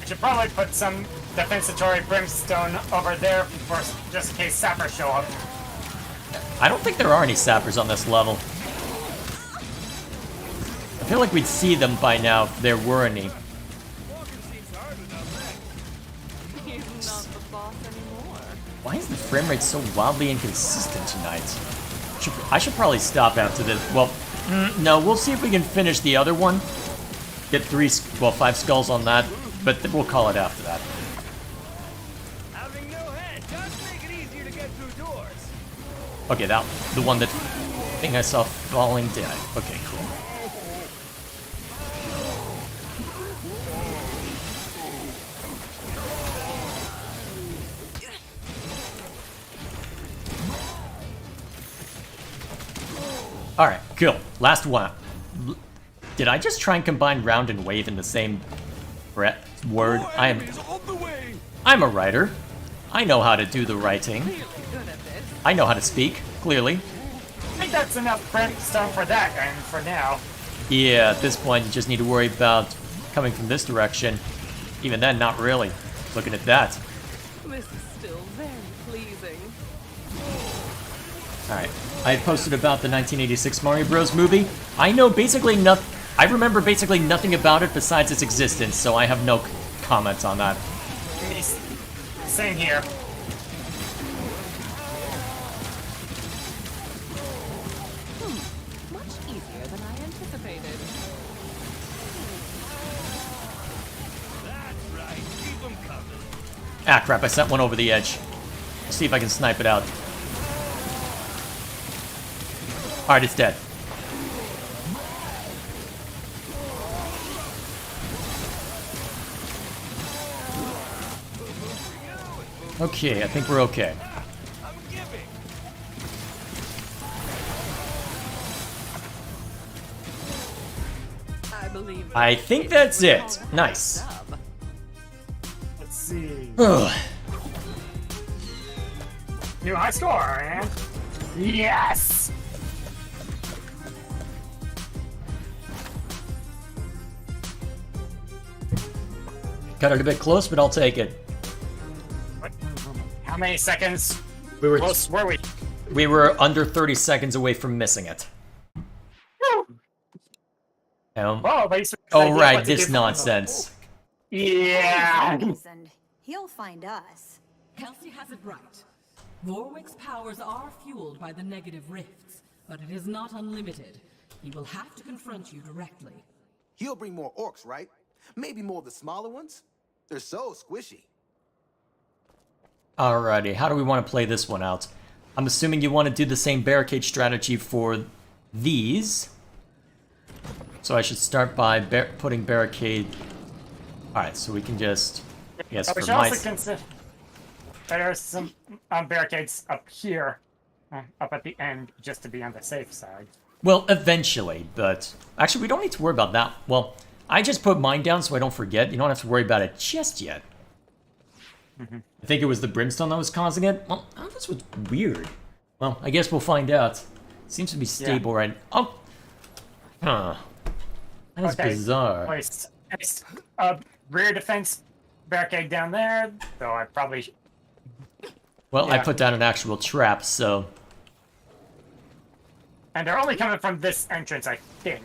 We should probably put some defensatory brimstone over there for just in case sappers show up. I don't think there are any sappers on this level. I feel like we'd see them by now if there were any. He's not the boss anymore. Why is the frame rate so wildly inconsistent tonight? I should probably stop after this. Well, no, we'll see if we can finish the other one. Get 5 skulls on that, but we'll call it after that. Having no head does make it easier to get through doors. Okay, the one that thing I saw falling down. Okay, cool. Alright, cool. Last one. Did I just try and combine round and wave in the same word? More enemies on the way. I'm a writer. I know how to do the writing. Really good at this. I know how to speak, clearly. I think that's enough brimstone for that, and for now. Yeah, at this point you just need to worry about coming from this direction. Even then, not really. Looking at that. This is still very pleasing. Alright. I had posted about the 1986 Mario Bros. Movie. I know basically nothing. I remember basically nothing about it besides its existence, so I have no comments on that. Same here. Much easier than I anticipated. That's right. Keep them coming. Ah, crap, I sent one over the edge. Let's see if I can snipe it out. Alright, it's dead. Okay, I think we're okay. I'm giving. I believe. I think that's it. Nice. Let's see. Ugh. New high score, and yes! Got it a bit close, but I'll take it. How many seconds We were close were we? we were under 30 seconds away from missing it. Whoa, but Oh right, this nonsense. Yeah. And he'll find us. Kelsey has it right. Warwick's powers are fueled by the negative rifts, but it is not unlimited. He will have to confront you directly. He'll bring more orcs, right? Maybe more of the smaller ones? They're so squishy. Alrighty, how do we want to play this one out? I'm assuming you want to do the same barricade strategy for these. So I should start by putting barricade... Alright, so we can just... Yes, We for should my... also consider there's some barricades up here, up at the end, just to be on the safe side. Well, eventually, but... Actually, we don't need to worry about that. Well, I just put mine down so I don't forget. You don't have to worry about it just yet. I think it was the brimstone that was causing it. Well, this was weird. Well, I guess we'll find out. Seems to be stable right. Oh. Huh. That's bizarre. Placed rear defense barricade down there, so I probably. Well, I put down an actual trap, so. And they're only coming from this entrance, I think.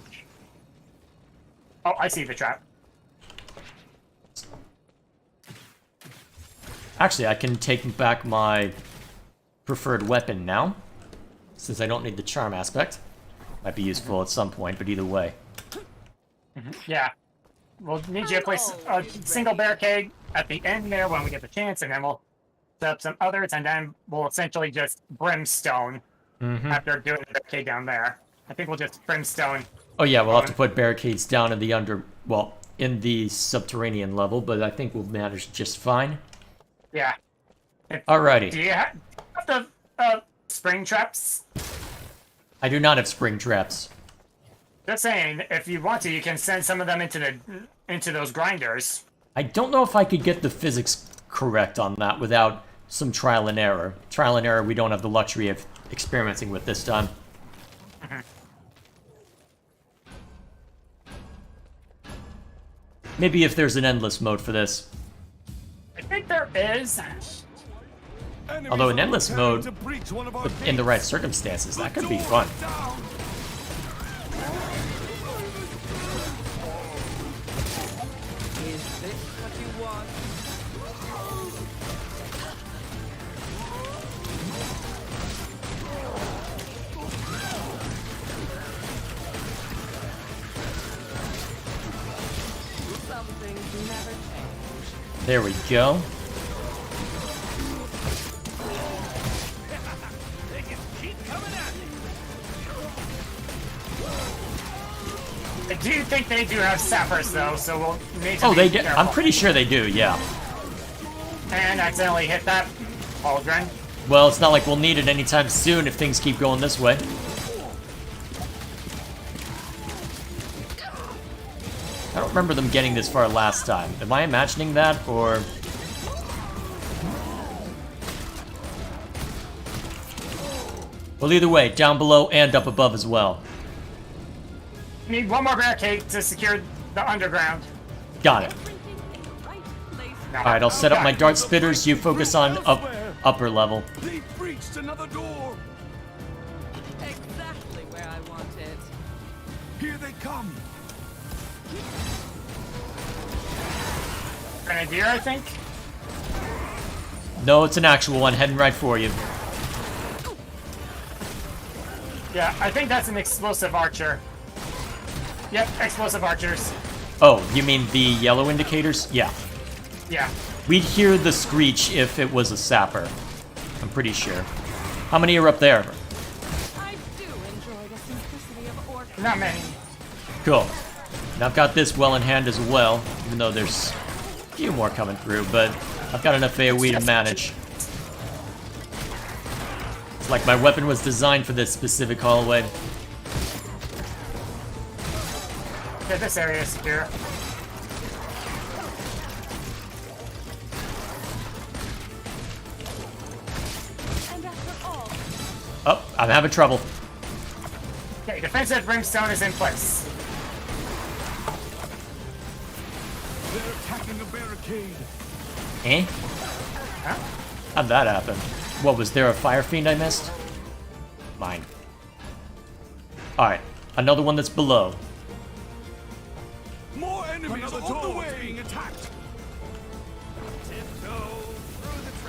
Oh, I see the trap. Actually, I can take back my preferred weapon now, since I don't need the charm aspect. Might be useful at some point, but either way. Yeah. We'll need you to place a single barricade at the end there when we get the chance, and then we'll set up some others, and then we'll essentially just brimstone after doing the barricade down there. I think we'll just brimstone. Oh yeah, we'll have to put barricades down in the in the subterranean level, but I think we'll manage just fine. Yeah. Alrighty. Do you have the spring traps? I do not have spring traps. Just saying, if you want to, you can send some of them into those grinders. I don't know if I could get the physics correct on that without some trial and error. Trial and error we don't have the luxury of experimenting with this time. Maybe if there's an endless mode for this. I think there is. Although in endless mode, in the right circumstances, that could be fun. Is this what you want? Some things never change. There we go. They can keep coming at me. I do think they do have sappers though, so we'll need to Oh, be they do. careful. I'm pretty sure they do, yeah. And accidentally hit that pauldron. Well, it's not like we'll need it anytime soon if things keep going this way. I don't remember them getting this far last time. Am I imagining that, or... Well, either way, down below and up above as well. Need one more barricade to secure the underground. Got it. Alright, I'll set up my dart spitters. You focus on upper level. They breached another door. Exactly where I wanted. Here they come. Grenadier, I think. No, it's an actual one heading right for you. Yeah, I think that's an explosive archer. Yep, explosive archers. Oh, you mean the yellow indicators? Yeah. Yeah. We'd hear the screech if it was a sapper. I'm pretty sure. How many are up there? I do enjoy the simplicity of Orcs. Not many. Cool. And I've got this well in hand as well, even though there's a few more coming through, but I've got enough AoE to manage. It's like my weapon was designed for this specific hallway. Okay, this area is secure. And after all, Oh, I'm having trouble. Okay, defensive brimstone is in place. They're attacking a barricade. Eh? How'd that happen? What, was there a fire fiend I missed? Mine. Alright, another one that's below. More enemies on the way. Being attacked.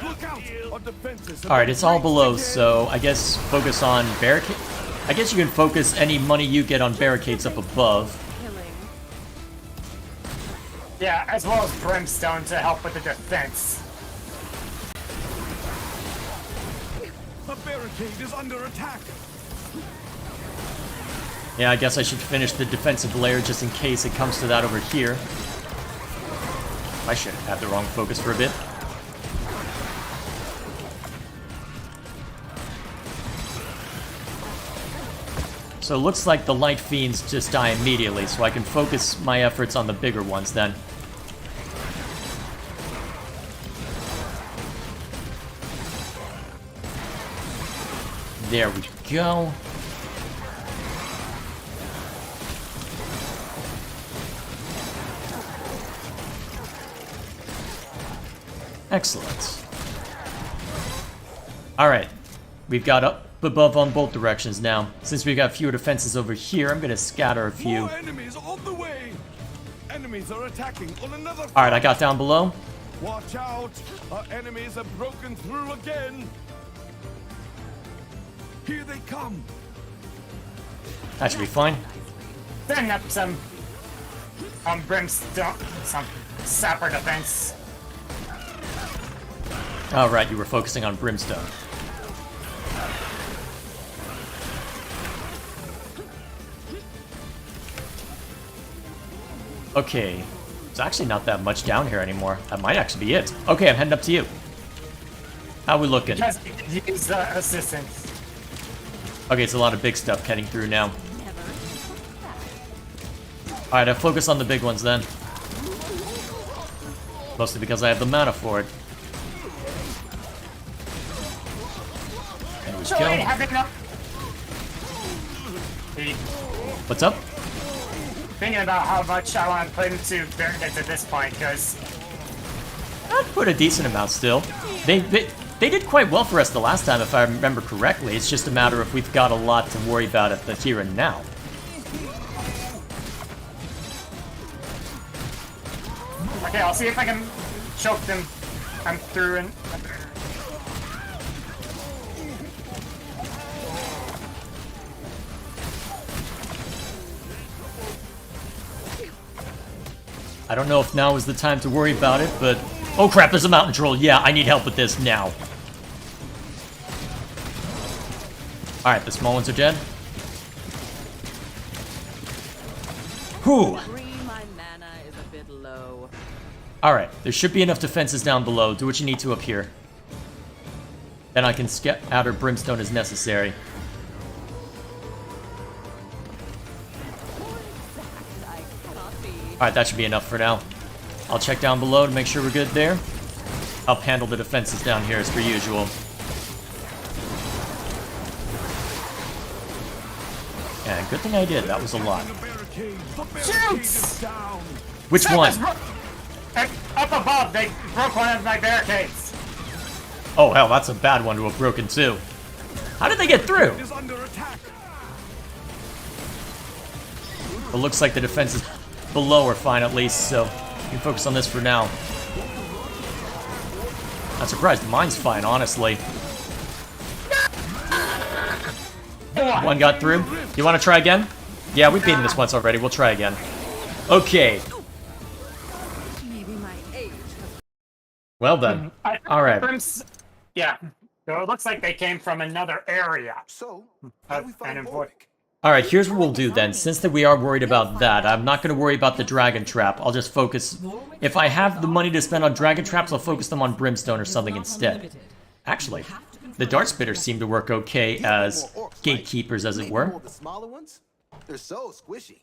Look out! Our defenses. Alright, it's all below, so I guess focus on barricade. I guess you can focus any money you get on barricades up above. Killing. Yeah, as well as brimstone to help with the defense. A barricade is under attack. Yeah, I guess I should finish the defensive layer just in case it comes to that over here. I should have the wrong focus for a bit. So it looks like the light fiends just die immediately, so I can focus my efforts on the bigger ones then. There we go. Excellent. Alright. We've got up above on both directions now. Since we've got fewer defenses over here, I'm gonna scatter a few. More enemies on the way. Enemies are attacking on another front. Alright, I got down below. Watch out! Our enemies have broken through again. Here they come. That should be fine. Setting up some brimstone, some sapper defense. Alright, you were focusing on brimstone. Okay. It's actually not that much down here anymore. That might actually be it. Okay, I'm heading up to you. How we looking? Just use assistance. Okay, it's a lot of big stuff heading through now. Alright, I'll focus on the big ones then. Mostly because I have the mana for it. There we So go. What's up? Thinking about how much I want to put into barricades at this point, because I'd put a decent amount still. They did quite well for us the last time, if I remember correctly. It's just a matter of we've got a lot to worry about at the here and now. okay, I'll see if I can choke them. I'm through and I don't know if now is the time to worry about it, but... Oh crap, there's a mountain troll. Yeah, I need help with this now. Alright, the small ones are dead. Whew. Agree, my mana is a bit low. Alright, there should be enough defenses down below. Do what you need to up here. Then I can scatter brimstone as necessary. Alright, that should be enough for now. I'll check down below to make sure we're good there. I'll handle the defenses down here as per usual. Yeah, good thing I did. That was a lot. shoots! Which one? Up above, they broke one of my barricades. Oh, hell, that's a bad one to have broken, too. How did they get through? Is under attack. It looks like the defenses below are fine, at least, so you can focus on this for now. I'm surprised mine's fine, honestly. One got through. You want to try again? Yeah, we've beaten this once already. We'll try again. Okay. Maybe my age. Well then. Alright. Yeah. So it looks like they came from another area. So, how do we And find important. Vorvik? Alright, here's what we'll do then. Since that we are worried about that, I'm not going to worry about the dragon trap. I'll just focus... If I have the money to spend on dragon traps, I'll focus them on brimstone or something instead. Actually, the dart spitters seem to work okay as gatekeepers, as it Maybe were. more of the smaller ones? They're so squishy.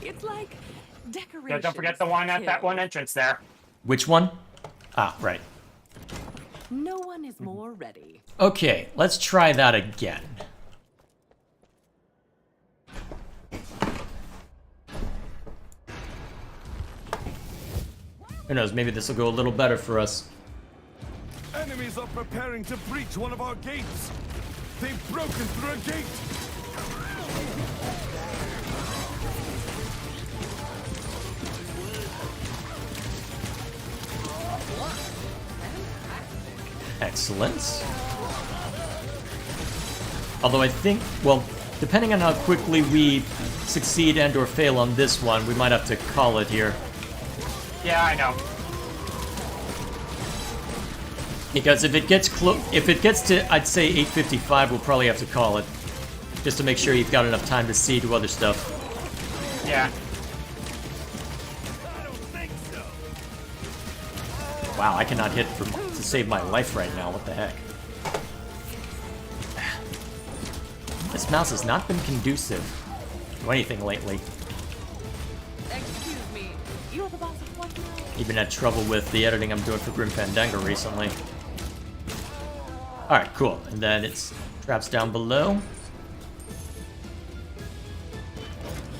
It's like decoration. Yeah, don't forget the one at that one entrance there. Which one? Ah, right. No one is more ready. Okay, let's try that again. Who knows, maybe this will go a little better for us. Enemies are preparing to breach one of our gates. They've broken through a gate. Excellent. Although I think, well, depending on how quickly we succeed and or fail on this one, we might have to call it here. Yeah, I know. Because if it gets to, I'd say 8:55, we'll probably have to call it. Just to make sure you've got enough time to see to other stuff. Yeah. Wow, I cannot hit to save my life right now. What the heck? This mouse has not been conducive to anything lately. Excuse me, You're the boss of what now? Even had trouble with the editing I'm doing for Grim Fandango recently. Alright, cool. And then it's traps down below.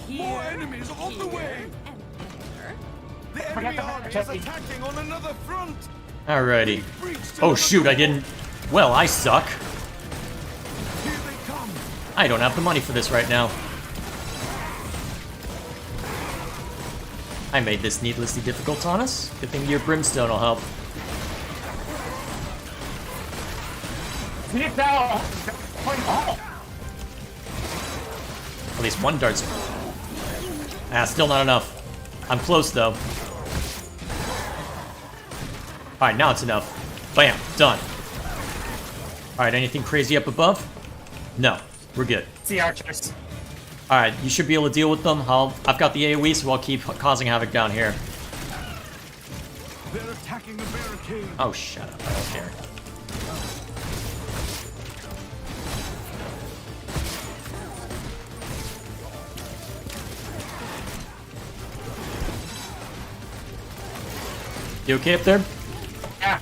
More enemies on the way! And there. The enemy army is attacking on another front! Alrighty. Breached Oh another shoot, I door. didn't... Well, I suck. Here they come! I don't have the money for this right now. I made this needlessly difficult on us. Good thing your brimstone will help. Get down! Oh, At least one dart's... Ah, still not enough. I'm close, though. Alright, now it's enough. Bam, done. Alright, anything crazy up above? No, we're good. see archers. Alright, you should be able to deal with them. I've got the AoE, so I'll keep causing havoc down here. They're attacking the barricade! Oh, shut up. I don't care. You okay up there? Yeah.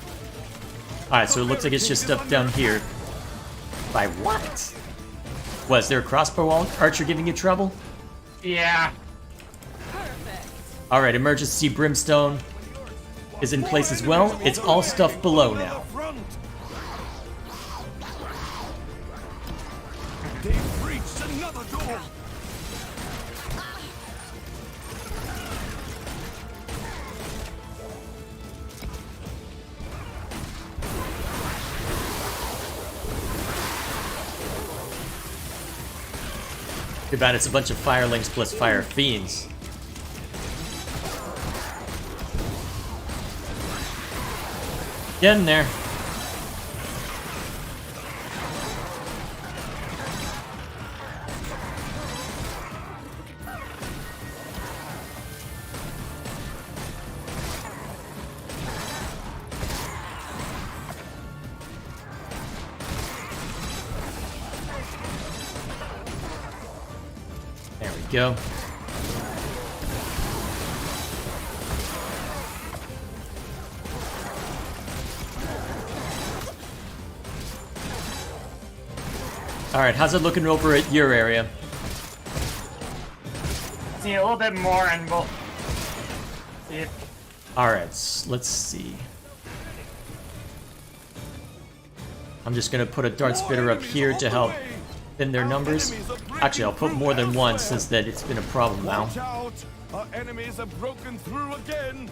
Alright, so it looks like it's just stuff down here. By what? Was there a crossbow archer giving you trouble? Yeah. Alright, emergency brimstone is in place as well. It's all stuff below now. Front. They've breached another door! Too bad it's a bunch of firelings plus fire fiends. Get in there. There we go. Alright, how's it looking over at your area? See a little bit more and we'll see if Alright, let's see. I'm just gonna put a dart spitter up here to help thin their numbers. Actually, I'll put more than one since that it's been a problem now. Watch out! Our enemies have broken through again!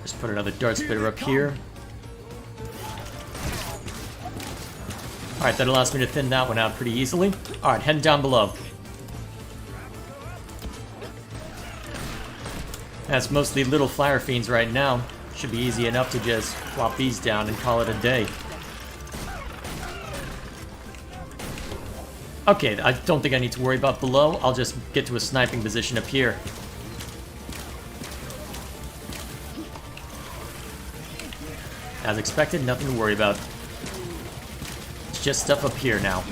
Just put another dart spitter up here. Alright, that allows me to thin that one out pretty easily. Alright, heading down below. That's mostly little fire fiends right now. Should be easy enough to just plop these down and call it a day. Okay, I don't think I need to worry about below. I'll just get to a sniping position up here. As expected, nothing to worry about. It's just stuff up here now.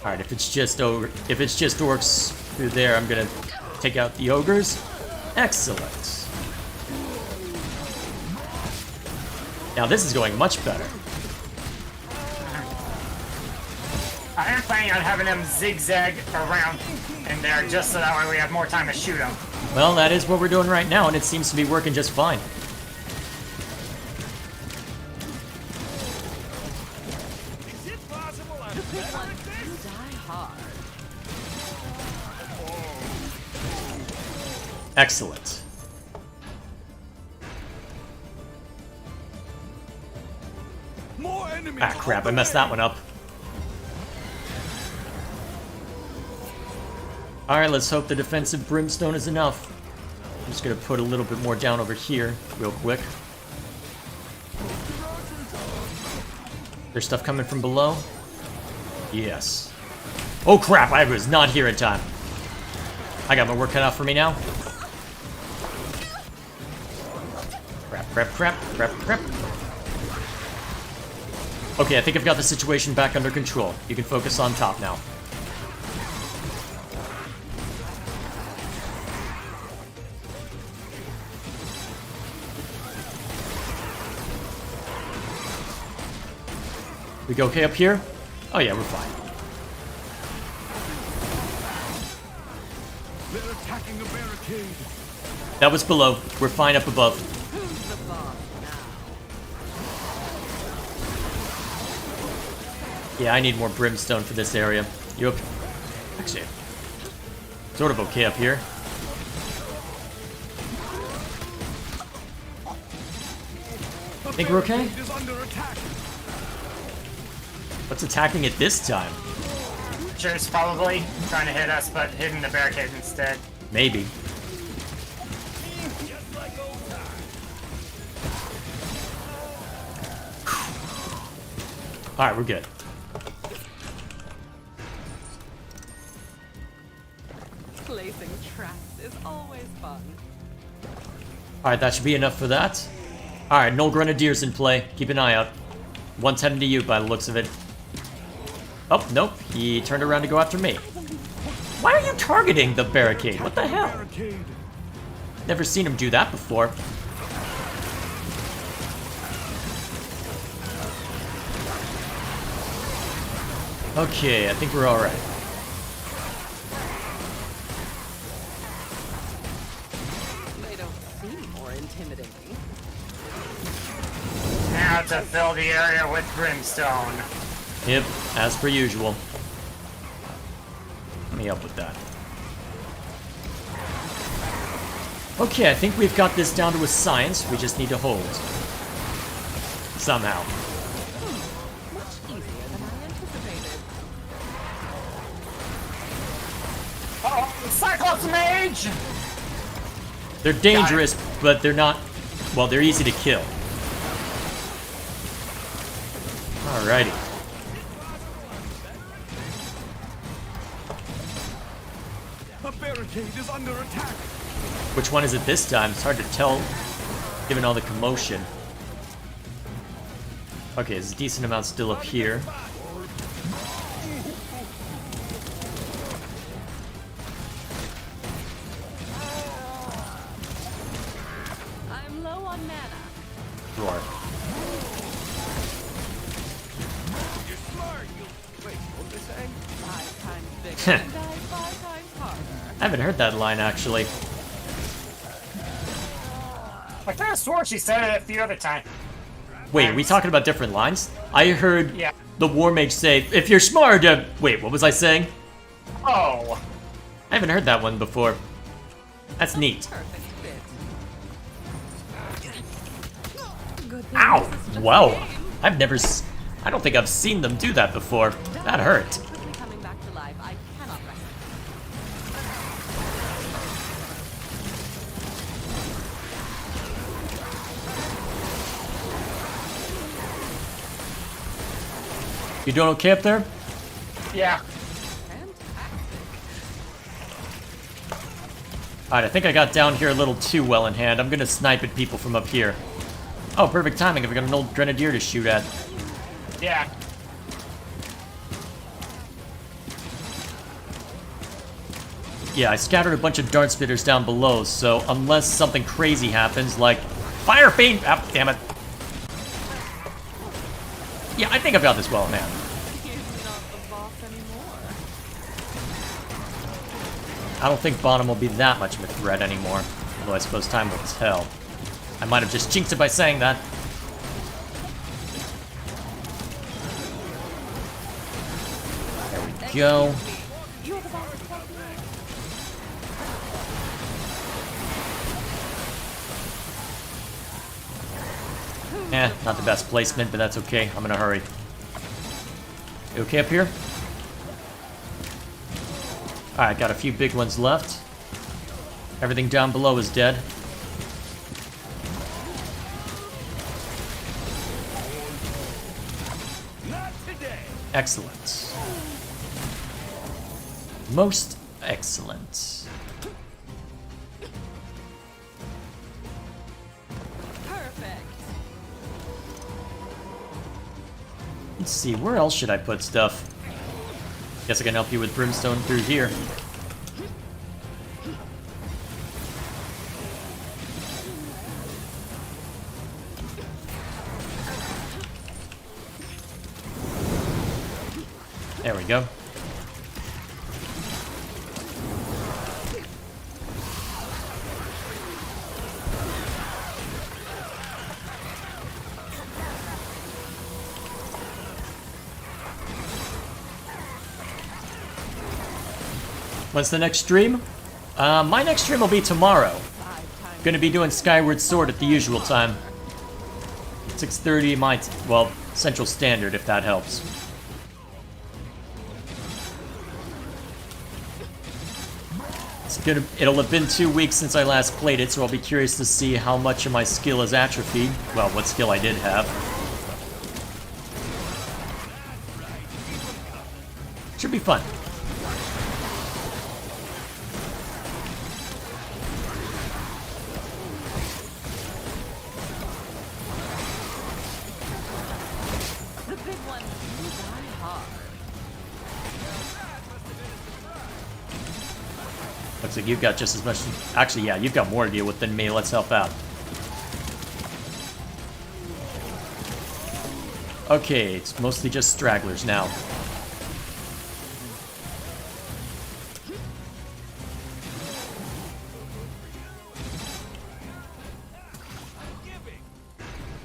Alright, if it's just orcs through there, I'm gonna take out the ogres. Excellent. Now this is going much better. I am planning on having them zigzag around in there just so that way we have more time to shoot them. Well, that is what we're doing right now, and it seems to be working just fine. Is it possible I'm You die hard. Excellent. More enemies! Ah, crap, I messed that one up. Alright, let's hope the defensive brimstone is enough. I'm just gonna put a little bit more down over here, real quick. There's stuff coming from below? Yes. Oh crap, I was not here in time. I got my work cut out for me now. Crap. Okay, I think I've got the situation back under control. You can focus on top now. We go okay up here? Oh yeah, we're fine. They're attacking a barricade. That was below. We're fine up above. Who's the boss now? Yeah, I need more brimstone for this area. You okay? Actually, sort of okay up here. Think we're okay? Is under attack. What's attacking it this time? Sure, probably trying to hit us, but hitting the barricade instead. Maybe. Alright, we're good. Placing traps is always fun. Alright, that should be enough for that. Alright, no grenadiers in play. Keep an eye out. 110 to you by the looks of it. Oh, nope. He turned around to go after me. Why are you targeting the barricade? What the hell? Barricade. Never seen him do that before. Okay, I think we're alright. They don't seem more intimidating. Now to fill the area with brimstone. Yep, as per usual. Let me help with that. Okay, I think we've got this down to a science. We just need to hold. Somehow. Much easier than I anticipated. Oh, Cyclops Mage! They're dangerous, but they're not... Well, they're easy to kill. Alrighty. A barricade is under attack. Which one is it this time? It's hard to tell, given all the commotion. Okay, there's a decent amount still up here. I'm low on mana. Roar. You're smart. Wait, what did they say? 5 times bigger and die 5 times harder. I haven't heard that line, actually. I kind of swore she said it a few other times. Wait, are we talking about different lines? I heard Yeah. the War Mage say, if you're smart, wait, what was I saying? Oh. I haven't heard that one before. That's neat. Perfect fit. Good thing Ow! this is just a Whoa! game. I've never I don't think I've seen them do that before. That hurt. Quickly coming back to life. I cannot rest. You doing okay up there? Yeah. Fantastic. Alright, I think I got down here a little too well in hand. I'm gonna snipe at people from up here. Oh, perfect timing. I've got an old grenadier to shoot at. Yeah. Yeah, I scattered a bunch of dart spitters down below, so unless something crazy happens, like fire fiend. Ah, damn it. Yeah, I think I've got this well in hand. He's not the boss anymore. I don't think bottom will be that much of a threat anymore. Although I suppose time will tell. I might have just jinxed it by saying that. There we go. You're the boss of Club Nerd. Not the best placement, but that's okay. I'm in a hurry. You okay up here? Alright, got a few big ones left. Everything down below is dead. Not today. Excellent. Most excellent. Perfect. Let's see, where else should I put stuff? Guess I can help you with brimstone through here. There we go. When's the next stream? My next stream will be tomorrow. Gonna be doing Skyward Sword at the usual time. 6:30 my well, Central Standard, if that helps. It'll have been 2 weeks since I last played it, so I'll be curious to see how much of my skill is atrophied. Well, what skill I did have. Should be fun. The big ones die hard. Looks like you've got just as much... Actually, yeah, you've got more to deal with than me. Let's help out. Okay, it's mostly just stragglers now.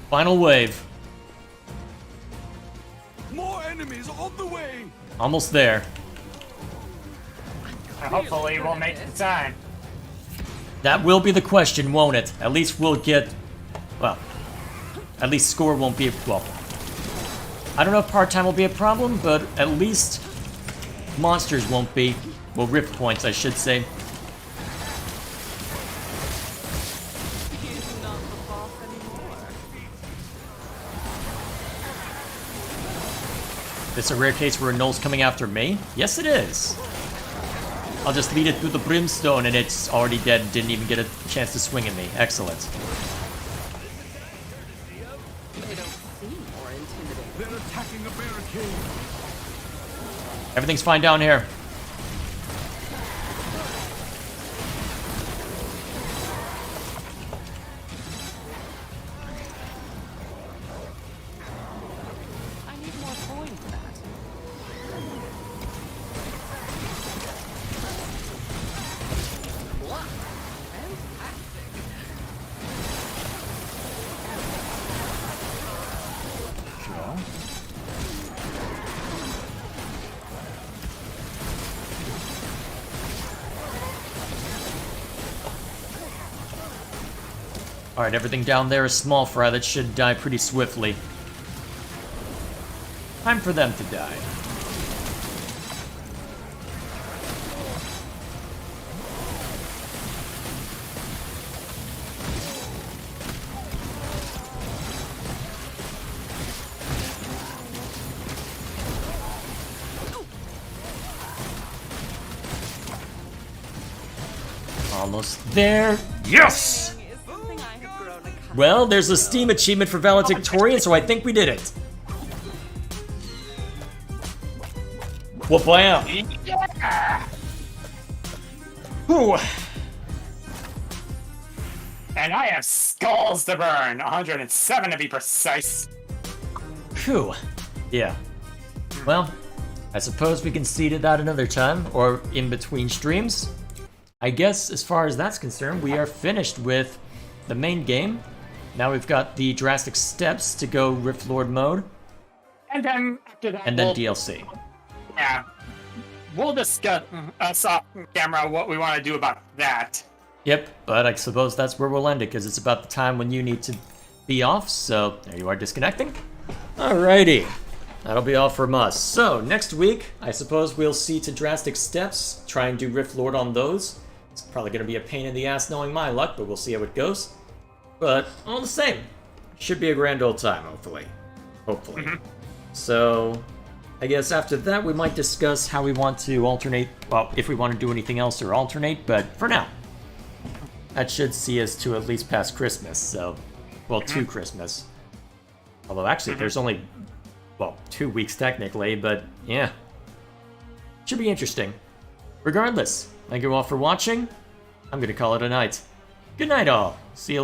Final wave. More enemies on the way! Almost there. Hopefully we'll make the time. That will be the question, won't it? At least we'll get... Well, at least score won't be... Well, I don't know if part-time will be a problem, but at least monsters won't be. Well, rift points, I should say. He's not the boss anymore. It's a rare case where a Null's coming after me? Yes, it is. I'll just lead it through the brimstone and it's already dead and didn't even get a chance to swing at me. Excellent. They don't seem more intimidating. They're attacking a barricade! Everything's fine down here. I need more coin for that. What? Fantastic. Sure. Alright, everything down there is small fry that should die pretty swiftly. Time for them to die. Almost there. Yes! Is something I have grown accustomed. Well, there's a Steam achievement for valedictorian, so I think we did it. What blam? Yeah! Whew. And I have skulls to burn, 107 to be precise. Phew. Yeah. Well, I suppose we can seed it out another time, or in between streams. I guess, as far as that's concerned, we are finished with the main game. Now we've got the drastic steps to go Rift Lord mode, And then after that, and then we'll, DLC. yeah, we'll discuss off camera what we want to do about that. Yep, but I suppose that's where we'll end it, because it's about the time when you need to be off, so there you are disconnecting. Alrighty, that'll be all from us. So, next week, I suppose we'll see to drastic steps, try and do Rift Lord on those. It's probably going to be a pain in the ass knowing my luck, but we'll see how it goes. But, all the same, should be a grand old time, hopefully. Hopefully. So, I guess after that we might discuss how we want to alternate, well, if we want to do anything else or alternate, but for now. That should see us to at least past Christmas, so, well, to Christmas. Although actually there's only, well, 2 weeks technically, but yeah. Should be interesting. Regardless, thank you all for watching. I'm gonna call it a night. Good night all. See you